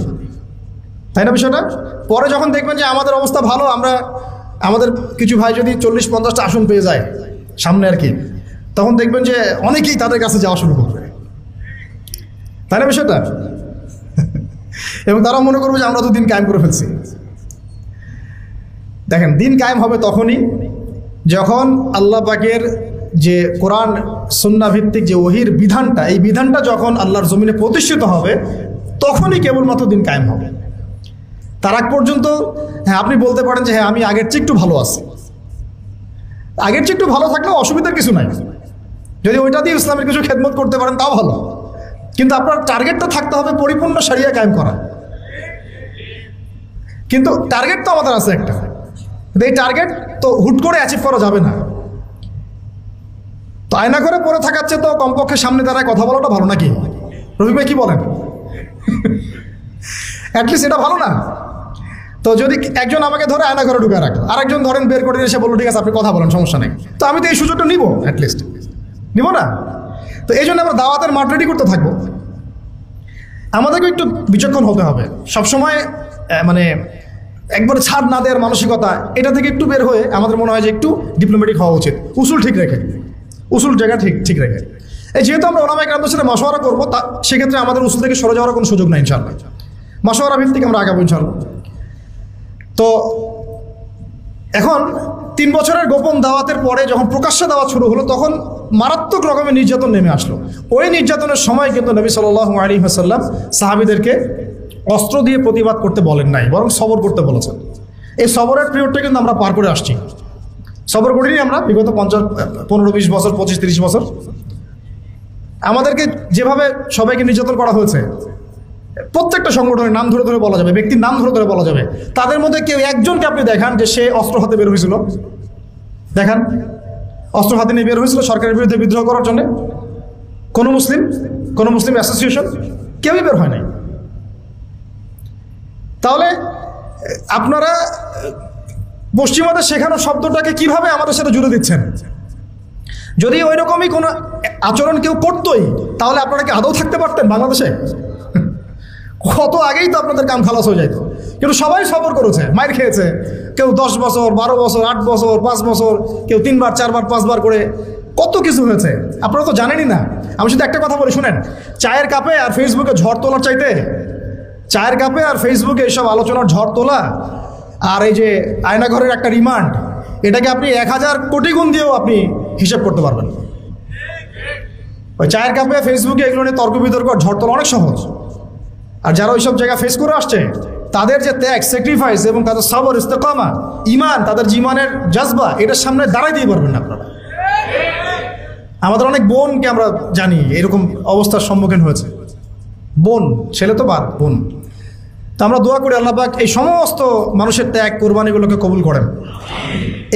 তাই না বিষয়টা? পরে যখন দেখবেন যে আমাদের অবস্থা ভালো, আমাদের কিছু ভাই যদি 40-50টা আসন পেয়ে যায় সামনে আর কি, তখন দেখবেন যে অনেকেই তাদের কাছে যাওয়া শুরু করবে, তাই না বিষয়টা? এবং তারা মনে করবে যে আমরা তো দিন কায়েম করে ফেলছি। দেখেন, দিন কায়েম হবে তখনই যখন আল্লাহ পাকের যে কোরআন সুন্নাহ ভিত্তিক যে ওহীর বিধানটা, এই বিধানটা যখন আল্লাহর জমিনে প্রতিষ্ঠিত হবে, তখনই কেবলমাত্র দিন কায়েম হবে। তার আগ পর্যন্ত হ্যাঁ আপনি বলতে পারেন যে হ্যাঁ আমি আগের চেয়ে একটু ভালো আছি। আগের চেয়ে একটু ভালো থাকলেও অসুবিধার কিছু নাই, যদি ওইটা দিয়ে ইসলামের কিছু খেদমত করতে পারেন তাও ভালো। কিন্তু আপনার টার্গেটটা থাকতে হবে পরিপূর্ণ শরিয়া কায়েম করা। কিন্তু টার্গেট তো আমাদের আছে একটা, এই টার্গেট তো হুট করে অ্যাচিভ করা যাবে না। তো আয়না করে পড়ে থাকার চেয়ে তো কমপক্ষে সামনে দাঁড়ায় কথা বলাটা ভালো, নাকি রফিক ভাই কি বলেন? অ্যাটলিস্ট এটা ভালো না? তো যদি একজন আমাকে ধরে আয়না ঘরে ঢুকে রাখলো, আরেকজন ধরেন বের করে এসে বললো ঠিক আছে আপনি কথা বলেন, সমস্যা নেই, তো আমি তো এই সুযোগটা নিব, অ্যাটলিস্ট নিব না? তো এই জন্য আমরা দাওয়াতের মাঠ রেডি করতে থাকবো। আমাদেরকে একটু বিচক্ষণ হতে হবে সবসময়, মানে একবারে ছাড় না দেওয়ার মানসিকতা, এটা থেকে একটু বের হয়ে আমাদের মনে হয় যে একটু ডিপ্লোম্যাটিক হওয়া উচিত, উসুল ঠিক রেখে, উসুল জায়গা ঠিক রেখে। এই যেহেতু আমরা ওলামায়ে কেরামদের সাথে মাশওয়ারা করবো, তা সেক্ষেত্রে আমাদের উসুল থেকে সরে যাওয়ার কোনো সুযোগ নাই ইনশাআল্লাহ। মাশওয়ারা ভিত্তিক আমরা আগাবো ইনশাআল্লাহ। তো এখন 3 বছরের গোপন দাওয়াতের পরে যখন প্রকাশ্যে দাওয়াত শুরু হলো, তখন মারাত্মক রকমের নির্যাতন নেমে আসলো। ওই নির্যাতনের সময় কিন্তু নবী সাল্লাল্লাহু আলাইহি ওয়াসাল্লাম সাহাবীদেরকে অস্ত্র দিয়ে প্রতিবাদ করতে বলেন নাই, বরং সবর করতে বলেছেন। এই সবরের পিরিয়ডটা কিন্তু আমরা পার করে আসছি। সবর করিনি আমরা বিগত 15-20 বছর, 25-30 বছর। আমাদেরকে যেভাবে সবাইকে নির্যাতন করা হয়েছে, প্রত্যেকটা সংগঠনের নাম ধরে ধরে বলা যাবে, ব্যক্তির নাম ধরে ধরে বলা যাবে, তাদের মধ্যে কেউ একজনকে আপনি দেখান যে সে অস্ত্র হাতে বের হয়েছিল, দেখান অস্ত্র হাতে নিয়ে বের হয়েছিল সরকারের বিরুদ্ধে বিদ্রোহ করার জন্য? কোনো মুসলিম অ্যাসোসিয়েশন কেউই বের হয় নাই। তাহলে আপনারা পশ্চিমাদের শেখানো শব্দটাকে কিভাবে আমাদের সাথে জুড়ে দিচ্ছেন? যদি ওই রকমই কোনো আচরণ কেউ করতোই, তাহলে আপনারা কি আদৌ থাকতে পারতেন বাংলাদেশে? কত আগেই তো আপনাদের কাম খালাস হয়ে যেত। কিন্তু সবাই সবর করেছে, মাইর খেয়েছে, কেউ 10 বছর, 12 বছর, 8 বছর, 5 বছর, কেউ 3 বার, 4 বার, 5 বার করে, কত কিছু হয়েছে আপনারা তো জানেনই না। আমি শুধু একটা কথা বলি, শুনেন, চায়ের কাপে আর ফেসবুকে ঝড় তোলার চাইতে, চায়ের কাপে আর ফেসবুকে এইসব আলোচনার ঝড় তোলা আর এই যে আয়নাঘরের একটা রিমান্ড, এটাকে আপনি 1000 কোটি গুণ দিয়েও আপনি হিসাব করতে পারবেন। ওই চায়ের কাপে ফেসবুকে এগুলো নিয়ে তর্ক বিতর্ক ঝড় তোলা অনেক সহজ। আর যারা ওইসব জায়গা ফেস করে আসছে তাদের যে ত্যাগ, স্যাক্রিফাইস এবং তাদের সবর, ইস্তেকামা, ইমান, তাদের জীবনের জজবা, এটার সামনে দাঁড়াই দিয়ে পারবেন না আপনারা। আমাদের অনেক বোনকে আমরা জানি এরকম অবস্থার সম্মুখীন হয়েছে। বোন, ছেলে তো বাদ, বোন। তো আমরা দোয়া করি আল্লাহ পাক এই সমস্ত মানুষের ত্যাগ, কোরবানিগুলোকে কবুল করেন।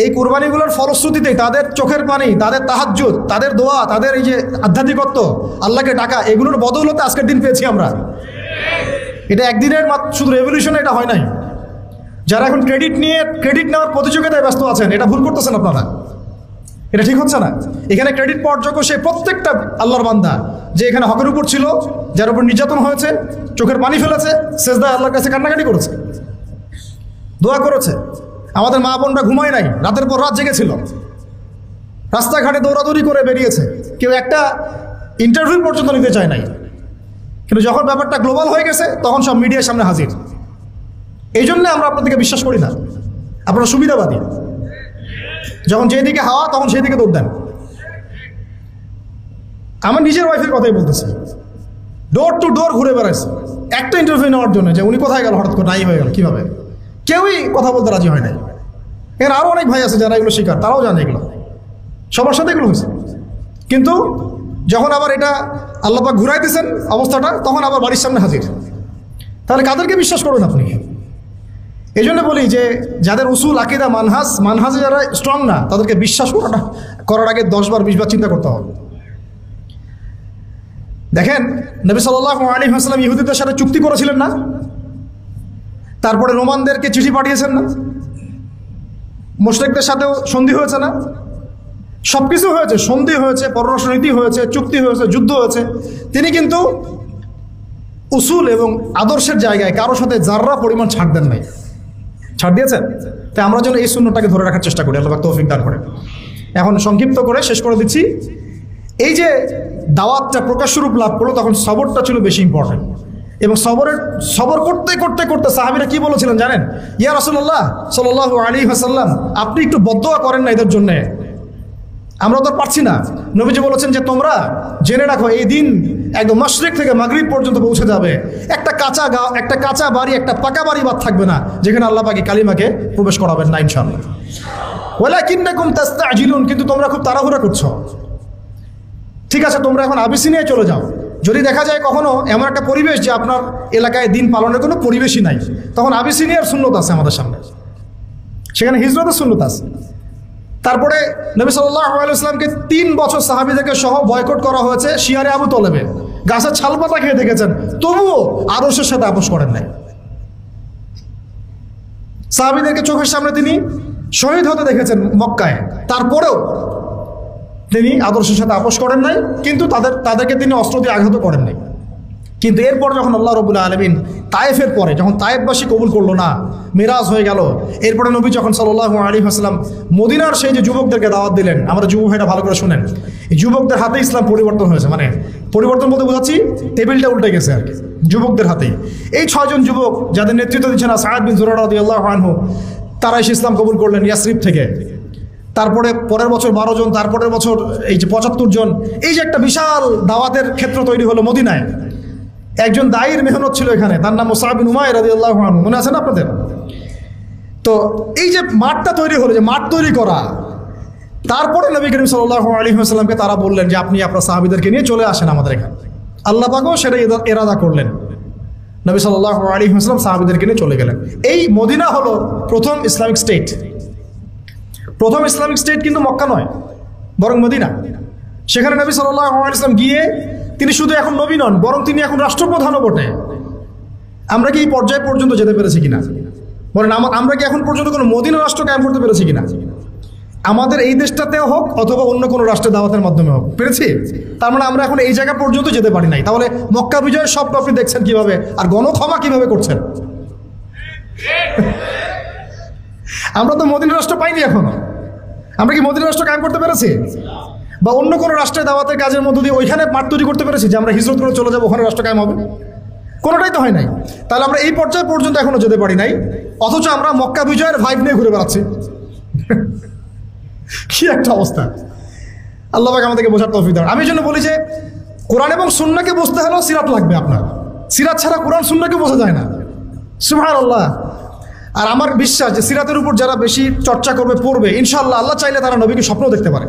এই কোরবানিগুলোর ফলশ্রুতিতে তাদের চোখের পানি, তাদের তাহাজ্জুদ, তাদের দোয়া, তাদের এই যে আধ্যাত্মিকত্ব, আল্লাহকে ডাকা, এগুলোর বদৌলতে আজকের দিন পেয়েছি আমরা। এটা একদিনের শুধু রেভলিউশনে এটা হয় নাই। যারা এখন ক্রেডিট নেওয়ার প্রতিযোগিতায় ব্যস্ত আছেন, এটা ভুল করতেছেন আপনারা, এটা ঠিক হচ্ছে না। এখানে ক্রেডিট পাওয়ার যোগ্য সে প্রত্যেকটা আল্লাহর বান্দা যে এখানে হকের উপর ছিল, যার উপর নির্যাতন হয়েছে, চোখের পানি ফেলেছে, সেজদায় আল্লাহর কাছে কান্নাকাটি করেছে, দোয়া করেছে। আমাদের মা বোনরা ঘুমায় নাই, রাতের পর রাত জেগেছিল, রাস্তাঘাটে দৌড়াদৌড়ি করে বেরিয়েছে, কেউ একটা ইন্টারভিউ পর্যন্ত নিতে চায় নাই। কিন্তু যখন ব্যাপারটা গ্লোবাল হয়ে গেছে তখন সব মিডিয়ার সামনে হাজির। এই জন্য আমরা আপনাদেরকে বিশ্বাস করি না, আপনারা সুবিধাবাদী। যখন যেদিকে হাওয়া তখন সেই দিকে দৌড় দেন। আমার নিজের ওয়াইফের কথাই বলতেছি, ডোর টু ডোর ঘুরে বেড়াইছে একটা ইন্টারভিউ নেওয়ার জন্য, যে উনি কোথায় গেল, হঠাৎ করে নাই হয়ে গেল কীভাবে, কেউই কথা বলতে রাজি হয় নাই। এখানে আরও অনেক ভাই আছে যারা এগুলো শিকার, তারাও জানে এগুলো, সবার সাথে এগুলো হয়েছে। কিন্তু যখন আবার এটা আল্লাহ পাক ঘুরাই দিয়েছেন অবস্থাটা, তখন আবার বাড়ির সামনে হাজির। তাহলে কাদেরকে বিশ্বাস করবেন আপনি? এই জন্য বলি যে যাদের উসুল, আকিদা, মানহাজে যারা স্ট্রং না, তাদেরকে বিশ্বাস করার আগে 10 বার 20 বার চিন্তা করতে হবে। দেখেন, নবী সাল্লাল্লাহু আলাইহি ওয়াসাল্লাম ইহুদিদের সাথে চুক্তি করেছিলেন না? তারপরে রোমানদেরকে চিঠি পাঠিয়েছেন না? মুশরিকদের সাথেও সন্ধি হয়েছে না? সব কিছু হয়েছে, সন্ধি হয়েছে, পররাষ্ট্রনীতি হয়েছে, চুক্তি হয়েছে, যুদ্ধ হয়েছে। তিনি কিন্তু উসুল এবং আদর্শের জায়গায় কারোর সাথে যাররা পরিমাণ ছাড় দেন নাই। ছাড় দিয়েছেন? তাই আমরা যেন এই সুন্নতটাকে ধরে রাখার চেষ্টা করি, আল্লাহ পাক তৌফিক দান করেন। এখন সংক্ষিপ্ত করে শেষ করে দিচ্ছি। এই যে দাওয়াতটা প্রকাশ্য রূপ লাভ করলো, তখন সবরটা ছিল বেশি ইম্পর্টেন্ট। এবং সবর করতে করতে করতে সাহাবীরা কি বলেছিলেন জানেন? ইয়া রাসূলুল্লাহ সাল্লাল্লাহু আলাইহি ওয়াসাল্লাম, আপনি একটু বদদোয়া করেন না এদের জন্যে, আমরা তো পারছি না। নবীজি বলেছেন যে তোমরা জেনে রাখো এই দিন একদম মাশরিক থেকে মাগরিব পর্যন্ত পৌঁছে যাবে, একটা কাঁচা বাড়ি, একটা পাকা বাড়ি বাদ থাকবে না যেখানে আল্লাহ পাক কালিমাকে প্রবেশ করাবেন না ইনশাআল্লাহ। ওয়ালাকিন্নাকুম তাস্তাজিলুন, কিন্তু তোমরা খুব তাড়াহুড়া করছো। ঠিক আছে, তোমরা এখন আবিসিনিয়ায় চলে যাও। যদি দেখা যায় কখনো এমন একটা পরিবেশ যে আপনার এলাকায় দিন পালনের কোনো পরিবেশই নাই, তখন আবিসিনিয়ার সুন্নত আছে আমাদের সামনে, সেখানে হিজরতের সুন্নত আছে। তারপরে নবী সাল্লাল্লাহু আলাইহি ওয়াসাল্লামকে 3 বছর সাহাবীদেরকে সহ বয়কট করা হয়েছে শিয়ারে আবু তলেবে, গাছের ছালপাতা খেয়ে দেখেছেন, তবুও আদর্শের সাথে আপোষ করেন নাই। সাহাবীদেরকে চোখের সামনে তিনি শহীদ হতে দেখেছেন মক্কায়, তারপরেও তিনি আদর্শের সাথে আপোষ করেন নাই, কিন্তু তাদেরকে তিনি অস্ত্র দিয়ে আঘাত করেন নাই। কিন্তু এরপর যখন আল্লাহ রাব্বুল আলামিন তায়েফের পরে যখন তায়েফবাসী কবুল করলো না, মিরাজ হয়ে গেল, এরপরে নবী যখন সাল্লাল্লাহু আলাইহি ওয়াসাল্লাম মদিনার সেই যে যুবকদেরকে দাওয়াত দিলেন, আমরা যুবক ভাইরা ভালো করে শুনেন, এই যুবকদের হাতে ইসলাম পরিবর্তন হয়েছে। মানে পরিবর্তন বলতে বোঝাচ্ছি টেবিলটা উল্টে গেছে আর কি, যুবকদের হাতেই। এই 6 জন যুবক যাদের নেতৃত্ব দিচ্ছেন সাআদ বিন যুরারা রাদিয়াল্লাহু আনহু, তারা এসে ইসলাম কবুল করলেন ইয়াসরিব থেকে। তারপরে পরের বছর 12 জন, তারপরের বছর এই যে 75 জন। এই যে একটা বিশাল দাওয়াতের ক্ষেত্র তৈরি হলো মদিনায়। একজন দায়ীর মেহনত ছিল এখানে, তার নাম মুসআব বিন উমাইর রাদিয়াল্লাহু আনহু, মনে আছে না আপনাদের? তো এই যে মাঠটা তৈরি হলো, যে মাঠ তৈরি করা, তারপরে নবী করিম সাল্লাল্লাহু আলাইহি ওয়াসাল্লামকে তারা বললেন যে আপনি আপনার সাহাবীদেরকে নিয়ে চলে আসেন আমাদের এখানে। আল্লাহ পাকও সেটা ইরাদা করলেন, নবী সাল্লাল্লাহু আলাইহি ওয়াসাল্লাম সাহাবীদেরকে নিয়ে চলে গেলেন। এই মদিনা হলো প্রথম ইসলামিক স্টেট। প্রথম ইসলামিক স্টেট কিন্তু মক্কা নয়, বরং মদিনা। সেখানে নবী সাল্লাল্লাহু আলাইহি ওয়াসাল্লাম গিয়ে তিনি শুধু এখন নবী নন, বরং তিনি এখন রাষ্ট্রপ্রধানও বটে। আমরা কি এই পর্যায় পর্যন্ত যেতে পেরেছি কিনা বলেন? আমরা কি এখন পর্যন্ত কোনো মদিনা রাষ্ট্র কায়েম করতে পেরেছি কিনা? আমাদের এই দেশটাতেও হোক অথবা অন্য কোনো রাষ্ট্রের দাওয়াতের মাধ্যমে হোক, পেরেছি? তার মানে আমরা এখন এই জায়গা পর্যন্ত যেতে পারি নাই। তাহলে মক্কা বিজয়ের স্বপ্ন আপনি দেখছেন কিভাবে, আর গণক্ষমা কিভাবে করছেন? আমরা তো মদিনা রাষ্ট্র পাইনি এখনো। আমরা কি মদিনা রাষ্ট্র কায়েম করতে পেরেছি? বা অন্য কোনো রাষ্ট্রের দাওয়াতের কাজের মধ্য দিয়ে ওইখানে মাঠ তৈরি করতে পেরেছি যে আমরা হিজরত করে চলে যাবো, ওখানে রাষ্ট্র কায়েম হবে? কোনোটাই তো হয় নাই। তাহলে আমরা এই পর্যায় পর্যন্ত এখনো যেতে পারি নাই, অথচ আমরা মক্কা বিজয়ের ভাইব নিয়ে ঘুরে বেড়াচ্ছি। কি একটা অবস্থা! আল্লাহ পাক আমাদেরকে বোঝার তৌফিক দান। আমি জন্য বলি যে কোরআন এবং সুন্নাহকে বুঝতে হলেও সিরাত লাগবে আপনার। সিরাত ছাড়া কোরআন সুন্নাহকে বোঝা যায় না। সুবহানাল্লাহ। আর আমার বিশ্বাস যে সিরাতের উপর যারা বেশি চর্চা করবে, পড়বে, ইনশাআল্লাহ আল্লাহ চাইলে তারা নবীকে স্বপ্ন দেখতে পারে।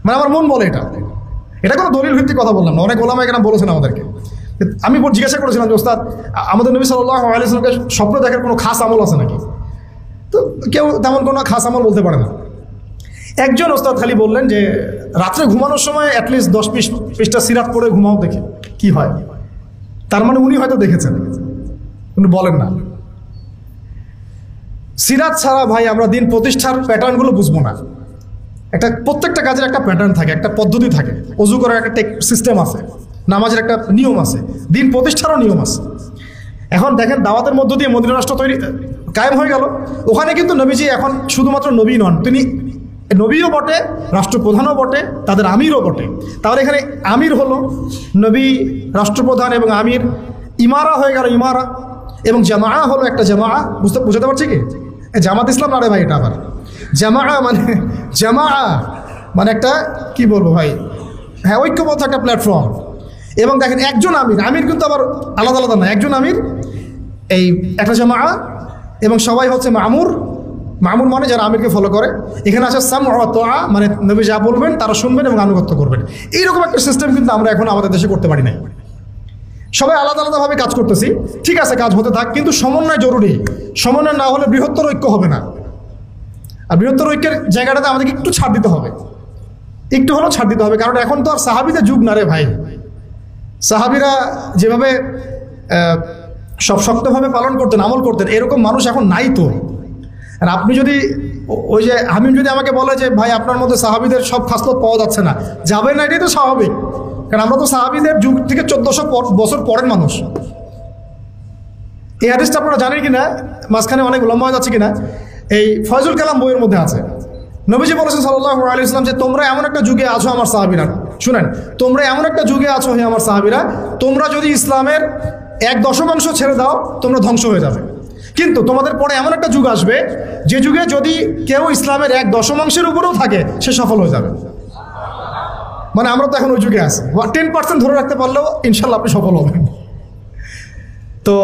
মানে আমার মন বলে এটা কোনো দলিল ভিত্তিক কথা বললাম না। অনেক ওলামা এখানে বলেছেন আমাদেরকে। আমি জিজ্ঞাসা করেছিলাম যে ওস্তাদ, আমাদের নবী সাল্লাল্লাহু আলাইহি ওয়াসাল্লামকে স্বপ্ন দেখার কোনো খাস আমল আছে নাকি? তো কেউ তেমন কোনো খাস আমল বলতে পারে না। একজন ওস্তাদ খালি বললেন যে রাত্রে ঘুমানোর সময় অ্যাটলিস্ট 10 পৃষ্ঠা সিরাত পড়ে ঘুমাও, দেখে কি হয়। তার মানে উনি হয়তো দেখেছেন, উনি বলেন না। সিরাত ছাড়া ভাই আমরা দিন প্রতিষ্ঠার প্যাটার্নগুলো বুঝবো না। প্রত্যেকটা কাজের একটা প্যাটার্ন থাকে, একটা পদ্ধতি থাকে। অজু করার একটা সিস্টেম আছে, নামাজের একটা নিয়ম আছে, দিন প্রতিষ্ঠারও নিয়ম আছে। এখন দেখেন দাওয়াতের মধ্য দিয়ে মদিনা রাষ্ট্র কায়েম হয়ে গেল। ওখানে কিন্তু নবীজি এখন শুধুমাত্র নবী নন, তিনি নবীও বটে, রাষ্ট্রপ্রধানও বটে, তাদের আমিরও বটে। তাহলে এখানে আমির হলো নবী, রাষ্ট্রপ্রধান এবং আমির, ইমারা হয়ে গেল ইমারা, এবং জামা হলো একটা জামা। বুঝতে পারছি কি? জামাত ইসলাম না রে ভাই, এটা আবার জামা মানে একটা কি বলবো ভাই, হ্যাঁ, ঐক্যবদ্ধ একটা প্ল্যাটফর্ম। এবং দেখেন একজন আমির কিন্তু আবার আলাদা আলাদা না, একজন আমির, এই একটা জামা, এবং সবাই হচ্ছে মামুর মানে যারা আমিরকে ফলো করে। এখানে আছে সামউ ওয়া তাআ, মানে নবী যা বলবেন তারা শুনবেন এবং আনুগত্য করবেন। এইরকম একটা সিস্টেম কিন্তু আমরা এখন আমাদের দেশে করতে পারি নাই। সবাই আলাদা আলাদাভাবে কাজ করতেছি, ঠিক আছে, কাজ হতে থাক, কিন্তু সমন্বয় জরুরি। সমন্বয় না হলে বৃহত্তর ঐক্য হবে না। আর বৃহত্তর ঐক্যের জায়গাটাতে আমাদেরকে একটু ছাড় দিতে হবে, একটু হলেও ছাড় দিতে হবে। কারণ এখন তো আর সাহাবীদের যুগ না রে ভাই। সাহাবীরা যেভাবে সব শক্তভাবে পালন করতেন, আমল করতেন, এরকম মানুষ এখন নাই তো। আর আপনি যদি ওই যে হামিম যদি আমাকে বলে যে ভাই আপনার মধ্যে সাহাবীদের সব খাসলত পাওয়া যাচ্ছে না, যাবে না, এটাই তো স্বাভাবিক। কারণ আমরা তো সাহাবীদের যুগ থেকে 1400 বছর পরের মানুষ। এই হাদিসটা আপনারা জানেন কিনা, মাঝখানে অনেক লম্বা হয়ে যাচ্ছে কিনা, এই ফয়জুল কালাম বইয়ের মধ্যে আছে। নবীজি বলেছেন সাল্লাল্লাহু আলাইহি ওয়াসাল্লাম যে তোমরা এমন একটা যুগে আছো আমার সাহাবীরা, শুনেন, তোমরা এমন একটা যুগে আছো হে আমার সাহাবীরা, তোমরা যদি ইসলামের 1/10 ছেড়ে দাও তোমরা ধ্বংস হয়ে যাবে। কিন্তু তোমাদের পরে এমন একটা যুগ আসবে যে যুগে যদি কেউ ইসলামের 1/10 উপরেও থাকে সে সফল হয়ে যাবে। মানে আমরা তো এখন ওই যুগে আছি। 10% ধরে রাখতে পারলেও ইনশাল্লাহ আপনি সফল হবেন। তো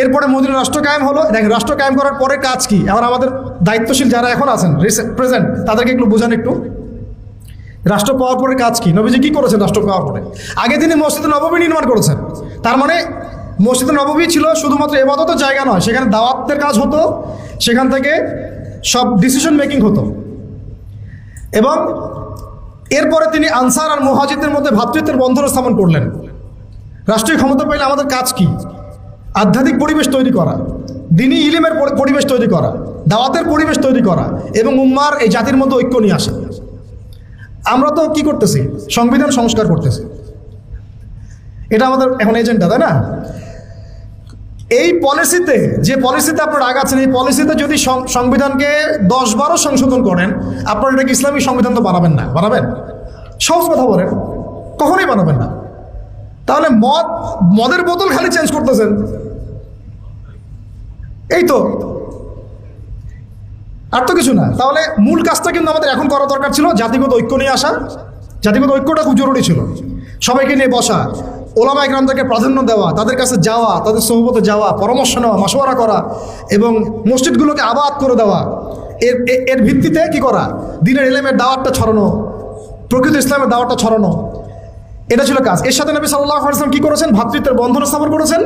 এরপরে মদিনা রাষ্ট্র কায়েম হলো। দেখেন রাষ্ট্র কায়েম করার পরে কাজ কি, এবার আমাদের দায়িত্বশীল যারা এখন আছেন প্রেজেন্ট তাদেরকে একটু বোঝান একটু। রাষ্ট্র পাওয়ার পরে কাজ কি, নবীজি কি করেছেন রাষ্ট্র পাওয়ার পরে? আগে তিনি মসজিদে নববী নির্মাণ করেছেন। তার মানে মসজিদে নববী ছিল শুধুমাত্র ইবাদতের জায়গা নয়, সেখানে দাওয়াতের কাজ হতো, সেখান থেকে সব ডিসিশন মেকিং হতো। এবং এরপরে তিনি আনসার আর মুহাজিরদের মধ্যে ভ্রাতৃত্বের বন্ধন স্থাপন করলেন। রাষ্ট্রীয় ক্ষমতা পেলে আমাদের কাজ কি? আধ্যাত্মিক পরিবেশ তৈরি করা, দ্বীনি ইলমের পরিবেশ তৈরি করা, দাওয়াতের পরিবেশ তৈরি করা, এবং উম্মার এই জাতির মধ্যে ঐক্য নিয়ে আসা। আমরা তো কি করতেছি? সংবিধান সংস্কার করতেছি। এটা আমাদের এখন এজেন্ডা, তাই না? এই পলিসিতে, যে পলিসিতে আপনারা আগাচ্ছেন, এই পলিসিতে যদি সংবিধানকে 10-12 সংশোধন করেন, আপনারা এটাকে ইসলামিক সংবিধান তো বানাবেন না। বানাবেন? সহজ কথা বলেন, কখনোই বানাবেন না। তাহলে মদের বোতল খালি চেঞ্জ করতেছেন, এই তো, আর তো কিছু না। তাহলে মূল কাজটা কিন্তু আমাদের এখন করা দরকার ছিল, জাতিগত ঐক্য নিয়ে আসা। জাতিগত ঐক্যটা খুব জরুরি ছিল। সবাইকে নিয়ে বসা, ওলামা ইকরামদেরকে প্রাধান্য দেওয়া, তাদের কাছে যাওয়া, তাদের সোহবতে যাওয়া, পরামর্শ নেওয়া, মাশওয়ারা করা, এবং মসজিদগুলোকে আবাদ করে দেওয়া। এর ভিত্তিতে কি করা? দ্বীনের ইলমের দাওয়াতটা ছড়ানো, প্রকৃত ইসলামের দাওয়াতটা ছড়ানো, এটা ছিল কাজ। এর সাথে নবী সাল্লাল্লাহু আলাইহি ওয়াসাল্লাম কি করেছেন? ভ্রাতৃত্বের বন্ধন স্থাপন করেছেন,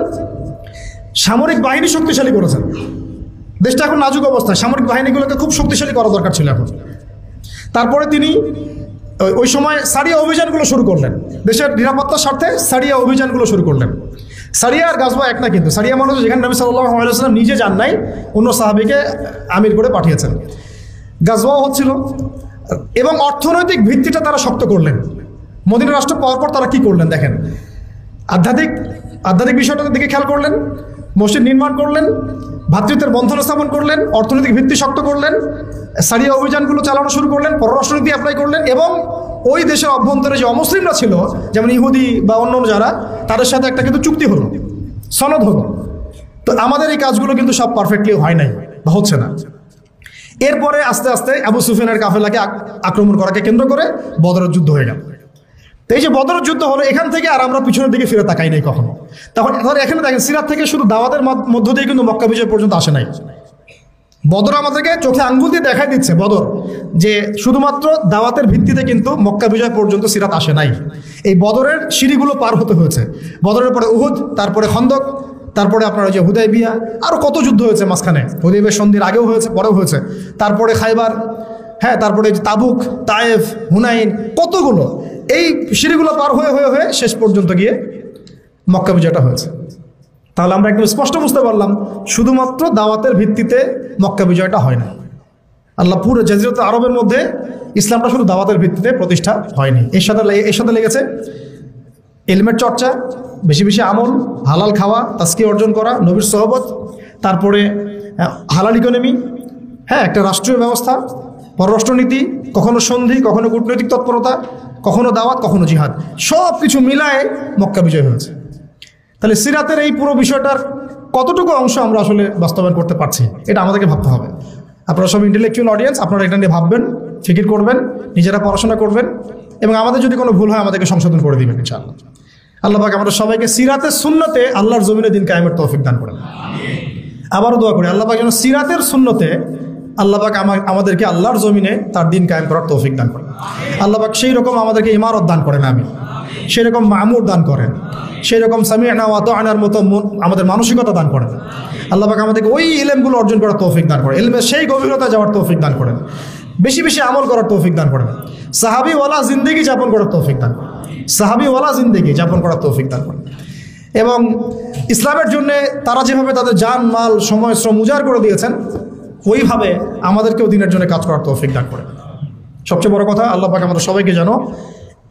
সামরিক বাহিনী শক্তিশালী করেছেন। দেশটা এখন নাজুক অবস্থায়, সামরিক বাহিনীগুলোকে খুব শক্তিশালী করা দরকার ছিল এখন। তারপরে তিনি ওই সময় সারিয়া অভিযানগুলো শুরু করলেন, দেশের নিরাপত্তার স্বার্থে সারিয়া অভিযানগুলো শুরু করলেন। সারিয়া আর গাজওয়া এক না কিন্তু। সারিয়া মানুষ যেখানে নবী সাল্লাল্লাহু আলাইহি ওয়াসাল্লাম নিজে যান নাই, অন্য সাহাবীকে আমির করে পাঠিয়েছেন। গাজওয়াও হচ্ছিল, এবং অর্থনৈতিক ভিত্তিটা তারা শক্ত করলেন। মদিনা রাষ্ট্র পাওয়ার পর তারা কি করলেন দেখেন, আধ্যাত্মিক বিষয়টার দিকে খেয়াল করলেন, মসজিদ নির্মাণ করলেন, ভ্রাতৃত্বের বন্ধন স্থাপন করলেন, অর্থনৈতিক ভিত্তি শক্ত করলেন, সারিয়া অভিযানগুলো চালানো শুরু করলেন, পররাষ্ট্রনীতি অ্যাপ্লাই করলেন, এবং ওই দেশের অভ্যন্তরে যে অমুসলিমরা ছিল, যেমন ইহুদি বা অন্য যারা, তাদের সাথে একটা কিন্তু চুক্তি হলো, সনদ হলো। তো আমাদের এই কাজগুলো কিন্তু সব পারফেক্টলি হয় নাই বা হচ্ছে না। এরপরে আস্তে আস্তে আবু সুফিয়ানের কাফেলাকে আক্রমণ করাকে কেন্দ্র করে বদরের যুদ্ধ হয়ে গেল। তো এই যে বদরের যুদ্ধ হলো, এখান থেকে আর আমরা পিছনের দিকে ফিরে তাকাই নাই কখনো। তখন এখানে দেখেন, সিরাত থেকে শুধু দাওয়াতের মধ্য দিয়ে কিন্তু মক্কা বিজয় পর্যন্ত আসে নাই। বদর আমাদেরকে চোখে আঙ্গুল দিয়ে দেখাই দিচ্ছে বদর, যে শুধুমাত্র দাওয়াতের ভিত্তিতে কিন্তু মক্কা বিজয় পর্যন্ত সিরাত আসে নাই। এই বদরের সিঁড়িগুলো পার হতে হয়েছে। বদরের পরে উহুদ, তারপরে খন্দক, তারপরে আপনার ওই যে হুদাইবিয়া, আরও কত যুদ্ধ হয়েছে মাঝখানে। হুদাইবিয়া সন্ধির আগেও হয়েছে, পরেও হয়েছে, তারপরে খাইবার, হ্যাঁ, তারপরে তাবুক, তায়েফ, হুনাইন, কতগুলো। এই সিঁড়িগুলো পার হয়ে হয়ে হয়ে শেষ পর্যন্ত গিয়ে মক্কা বিজয়টা হয়েছে। তাহলে আমরা একদম স্পষ্ট বুঝতে পারলাম, শুধুমাত্র দাওয়াতের ভিত্তিতে মক্কা বিজয়টা হয় না। আল্লাহ পুরো জাজিরাতুল আরবের মধ্যে ইসলামটা শুধু দাওয়াতের ভিত্তিতে প্রতিষ্ঠা হয়নি। এর সাথে লেগেছে ইলমের চর্চা, বেশি বেশি আমল, হালাল খাওয়া, তাসকি অর্জন করা, নবীর সোহবত, তারপরে হালাল ইকোনমি, হ্যাঁ, একটা রাষ্ট্রীয় ব্যবস্থা, পররাষ্ট্রনীতি, কখনো সন্ধি, কখনো কূটনৈতিক তৎপরতা, কখনো দাওয়াত, কখনো জিহাদ, সব কিছু মিলায়ে মক্কা বিজয় হয়েছে। তাহলে সিরাতের এই পুরো বিষয়টার কতটুকু অংশ আমরা আসলে বাস্তবায়ন করতে পারছি, এটা আমাদেরকে ভাবতে হবে। আপনারা সব ইন্টেলেকচুয়াল অডিয়েন্স, আপনারা এটা নিয়ে ভাববেন, ফিকির করবেন, নিজেরা পড়াশোনা করবেন, এবং আমাদের যদি কোনো ভুল হয় আমাদেরকে সংশোধন করে দিবেন ইনশাআল্লাহ। আল্লাহ পাক আমাদের সবাইকে সিরাতের সুন্নতে আল্লাহর জমিনে দিন কায়েমের তৌফিক দান করেন। আবারও দোয়া করি আল্লাহ পাক যেন সিরাতের সুন্নতে আল্লাহ পাক আমাদেরকে আল্লাহর জমিনে তার দিন কায়েম করার তৌফিক দান করেন। আল্লাহ পাক সেই রকম আমাদেরকে ইমারত দান করেন, আমি সেই রকম মামুর দান করেন, সেই রকম সামি'না ওয়া আতা'নার মতো আমাদের মানসিকতা দান করেন। আল্লাহ পাক আমাদেরকে ওই ইলমগুলো অর্জন করার তৌফিক দান করেন, ইলমের সেই গভীরতা যাওয়ার তৌফিক দান করেন, বেশি বেশি আমল করার তৌফিক দান করেন, সাহাবীওয়ালা জিন্দেগি যাপন করার তৌফিক দান করেন, সাহাবীওয়ালা জিন্দেগি যাপন করার তৌফিক দান করেন। এবং ইসলামের জন্য তারা যেভাবে তাদের জান, মাল, সময়, শ্রম উজাড় করে দিয়েছেন, ওইভাবে আমাদেরকেও দিনের জন্য কাজ করার তৌফিক দান করেন। সবচেয়ে বড় কথা, আল্লাহ পাক আমাদের সবাইকে যেন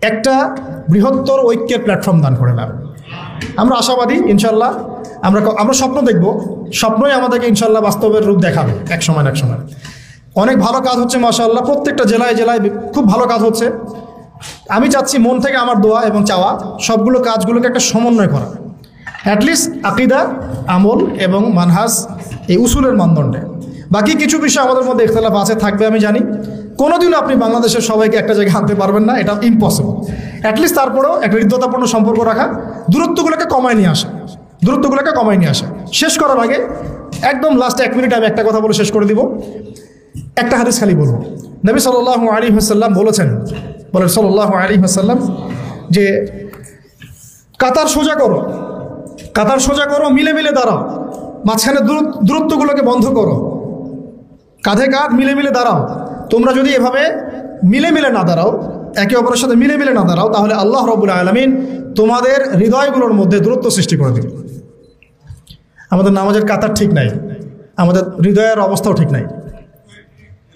একটা বৃহত্তর ঐক্যের প্ল্যাটফর্ম দান করেন। আমরা আশাবাদী ইনশাল্লাহ, আমরা স্বপ্ন দেখব, স্বপ্নই আমাদেরকে ইনশাল্লাহ বাস্তবের রূপ দেখাবে এক সময় না এক সময়। অনেক ভালো কাজ হচ্ছে মাশাআল্লাহ, প্রত্যেকটা জেলায় জেলায় খুব ভালো কাজ হচ্ছে। আমি চাচ্ছি, মন থেকে আমার দোয়া এবং চাওয়া, সবগুলো কাজগুলোকে একটা সমন্বয় করা, অ্যাটলিস্ট আকিদা, আমল এবং মানহাজ, এই উসুলের মানদণ্ডে। বাকি কিছু বিষয় আমাদের মধ্যে ইখতিলাফ আছে, থাকবে, আমি জানি। কোনোদিনও আপনি বাংলাদেশের সবাইকে একটা জায়গায় আনতে পারবেন না, এটা ইম্পসিবল। অ্যাটলিস্ট তারপরেও একটা হৃদ্যতাপূর্ণ সম্পর্ক রাখা, দূরত্বগুলোকে কমায় নিয়ে আসা। শেষ করার আগে একদম লাস্টে 1 মিনিট আমি একটা কথা বলে শেষ করে দিব। একটা হাদিস খালি বলবো। নবী সাল্লাল্লাহু আলাইহি ওয়াসাল্লাম বলেন সাল্লাল্লাহু আলাইহি ওয়াসাল্লাম যে কাতার সোজা করো, মিলে মিলে দাঁড়াও, মাঝখানে দূরত্বগুলোকে বন্ধ করো, কাঁধে কাঁধ মিলে মিলে দাঁড়াও। তোমরা যদি এভাবে মিলে মিলে না দাঁড়াও, একে অপরের সাথে মিলে মিলে না দাঁড়াও, তাহলে আল্লাহ রাব্বুল আলামিন তোমাদের হৃদয়গুলোর মধ্যে দূরত্ব সৃষ্টি করে দেবে। আমাদের নামাজের কাতার ঠিক নাই, আমাদের হৃদয়ের অবস্থাও ঠিক নাই।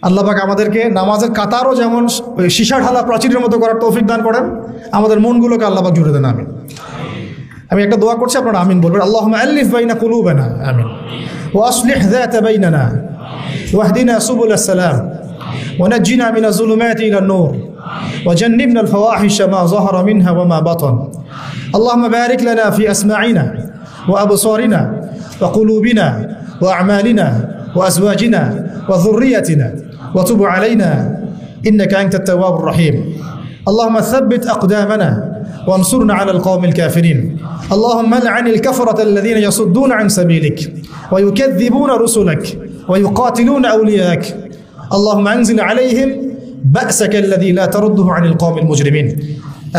আল্লাহ পাক আমাদেরকে নামাজের কাতারও যেমন সীসা ঢালা প্রাচীরের মতো করার তৌফিক দান করেন, আমাদের মনগুলোকে আল্লাহ পাক জুড়ে দেন। আমি একটা দোয়া করছি, আপনারা আমিন বলবেন। আল্লাহুম্মা আল্লিফ বাইনা কুলুবিনা, আমিন। ওয়া আসলিহ যাতা বাইনানা ওয়াহদিনা সুবুলাস সালাম ওয়া নাজ্জিনা মিনাজ যুলুমাতি ইলান নূর ওয়া জান্নিবনাল ফাওয়াহিশা মা যাহারা মিনহা ওয়া মা বাতান। আল্লাহুম্মা বারিক লানা ফি আসমা'িনা ওয়া আবসারিনা ওয়া কুলুবিনা ওয়া আমালিনা ওয়া আজওয়াজিনা ওয়া যুররিয়াতিনা ওয়া তুব আলাইনা ইন্নাকা আনতাত তাওয়াবুর রহিম। اللهم ثبت أقدامنا وانصرنا على القوم الكافرين. اللهم لعن الكفرة الذين يصدون عن سبيلك ويكذبون رسلك ويقاتلون أولياءك. اللهم أنزل عليهم بأسك الذي لا ترده عن القوم المجرمين.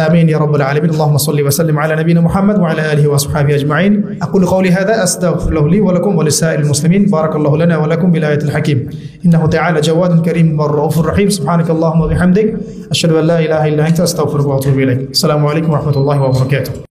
آمين يا رب العالمين. اللهم صل وسلم على نبينا محمد وعلى آله وأصحابه أجمعين. أقول قولي هذا أستغفر الله لي ولكم ولسائر المسلمين. بارك الله لنا ولكم بالآية الحكيم. إنه تعالى جواد كريم والرؤوف الرحيم. سبحانك اللهم وبحمدك أشهد أن لا إله إلا أنت أستغفرك وأتوب إليك. السلام عليكم ورحمة الله وبركاته.